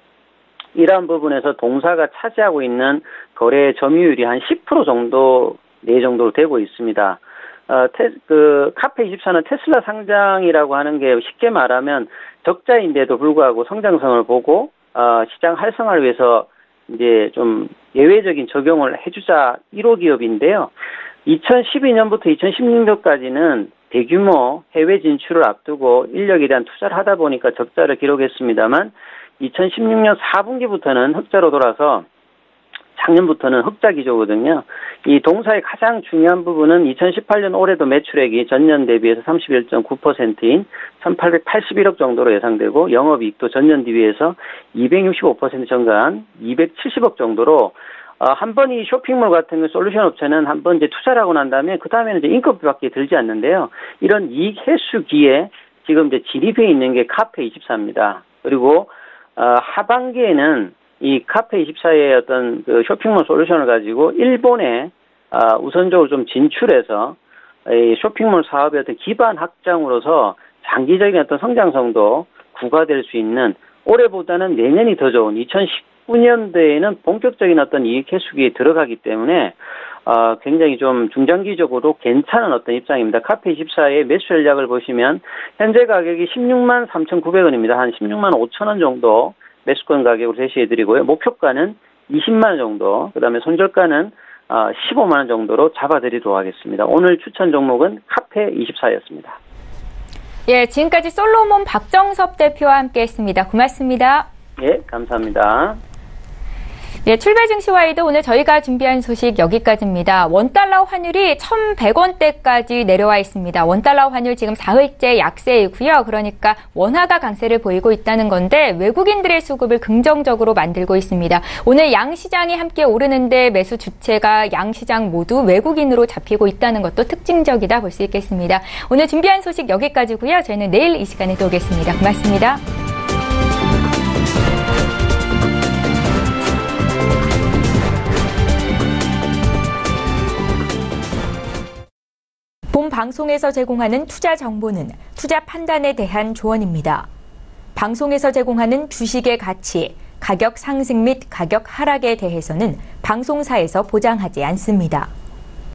이러한 부분에서 동사가 차지하고 있는 거래 점유율이 한 10% 정도 정도로 되고 있습니다. 카페24는 테슬라 상장이라고 하는 게 쉽게 말하면 적자인데도 불구하고 성장성을 보고 시장 활성화를 위해서 이제 좀 예외적인 적용을 해주자 1호 기업인데요. 2012년부터 2016년까지는 대규모 해외 진출을 앞두고 인력에 대한 투자를 하다 보니까 적자를 기록했습니다만 2016년 4분기부터는 흑자로 돌아서 작년부터는 흑자 기조거든요. 이 동사의 가장 중요한 부분은 2018년 올해도 매출액이 전년 대비해서 31.9%인 1,881억 정도로 예상되고 영업이익도 전년 대비해서 265% 증가한 270억 정도로 한 번 이 쇼핑몰 같은 솔루션 업체는 한 번 이제 투자를 하고 난 다음에 그 다음에는 이제 인건비밖에 들지 않는데요. 이런 이익 회수기에 지금 이제 진입해 있는 게 카페24입니다. 그리고 하반기에는 이 카페24의 어떤 그 쇼핑몰 솔루션을 가지고 일본에 우선적으로 좀 진출해서 이 쇼핑몰 사업의 어떤 기반 확장으로서 장기적인 어떤 성장성도 구가될 수 있는 올해보다는 내년이 더 좋은 2019년도에는 본격적인 어떤 이익 회수기에 들어가기 때문에 굉장히 좀 중장기적으로 괜찮은 어떤 입장입니다. 카페24의 매수 전략을 보시면 현재 가격이 16만 3,900원입니다. 한 16만 5천 원 정도 매수권 가격으로 제시해드리고요. 목표가는 20만 원 정도, 그 다음에 손절가는 15만 원 정도로 잡아드리도록 하겠습니다. 오늘 추천 종목은 카페24였습니다. 예, 지금까지 솔로몬 박정섭 대표와 함께했습니다. 고맙습니다. 예, 감사합니다. 예, 출발 증시와이드 오늘 저희가 준비한 소식 여기까지입니다. 원달러 환율이 1,100원대까지 내려와 있습니다. 원달러 환율 지금 사흘째 약세이고요. 그러니까 원화가 강세를 보이고 있다는 건데 외국인들의 수급을 긍정적으로 만들고 있습니다. 오늘 양시장이 함께 오르는데 매수 주체가 양시장 모두 외국인으로 잡히고 있다는 것도 특징적이다 볼 수 있겠습니다. 오늘 준비한 소식 여기까지고요. 저희는 내일 이 시간에 또 오겠습니다. 고맙습니다. 본 방송에서 제공하는 투자 정보는 투자 판단에 대한 조언입니다. 방송에서 제공하는 주식의 가치, 가격 상승 및 가격 하락에 대해서는 방송사에서 보장하지 않습니다.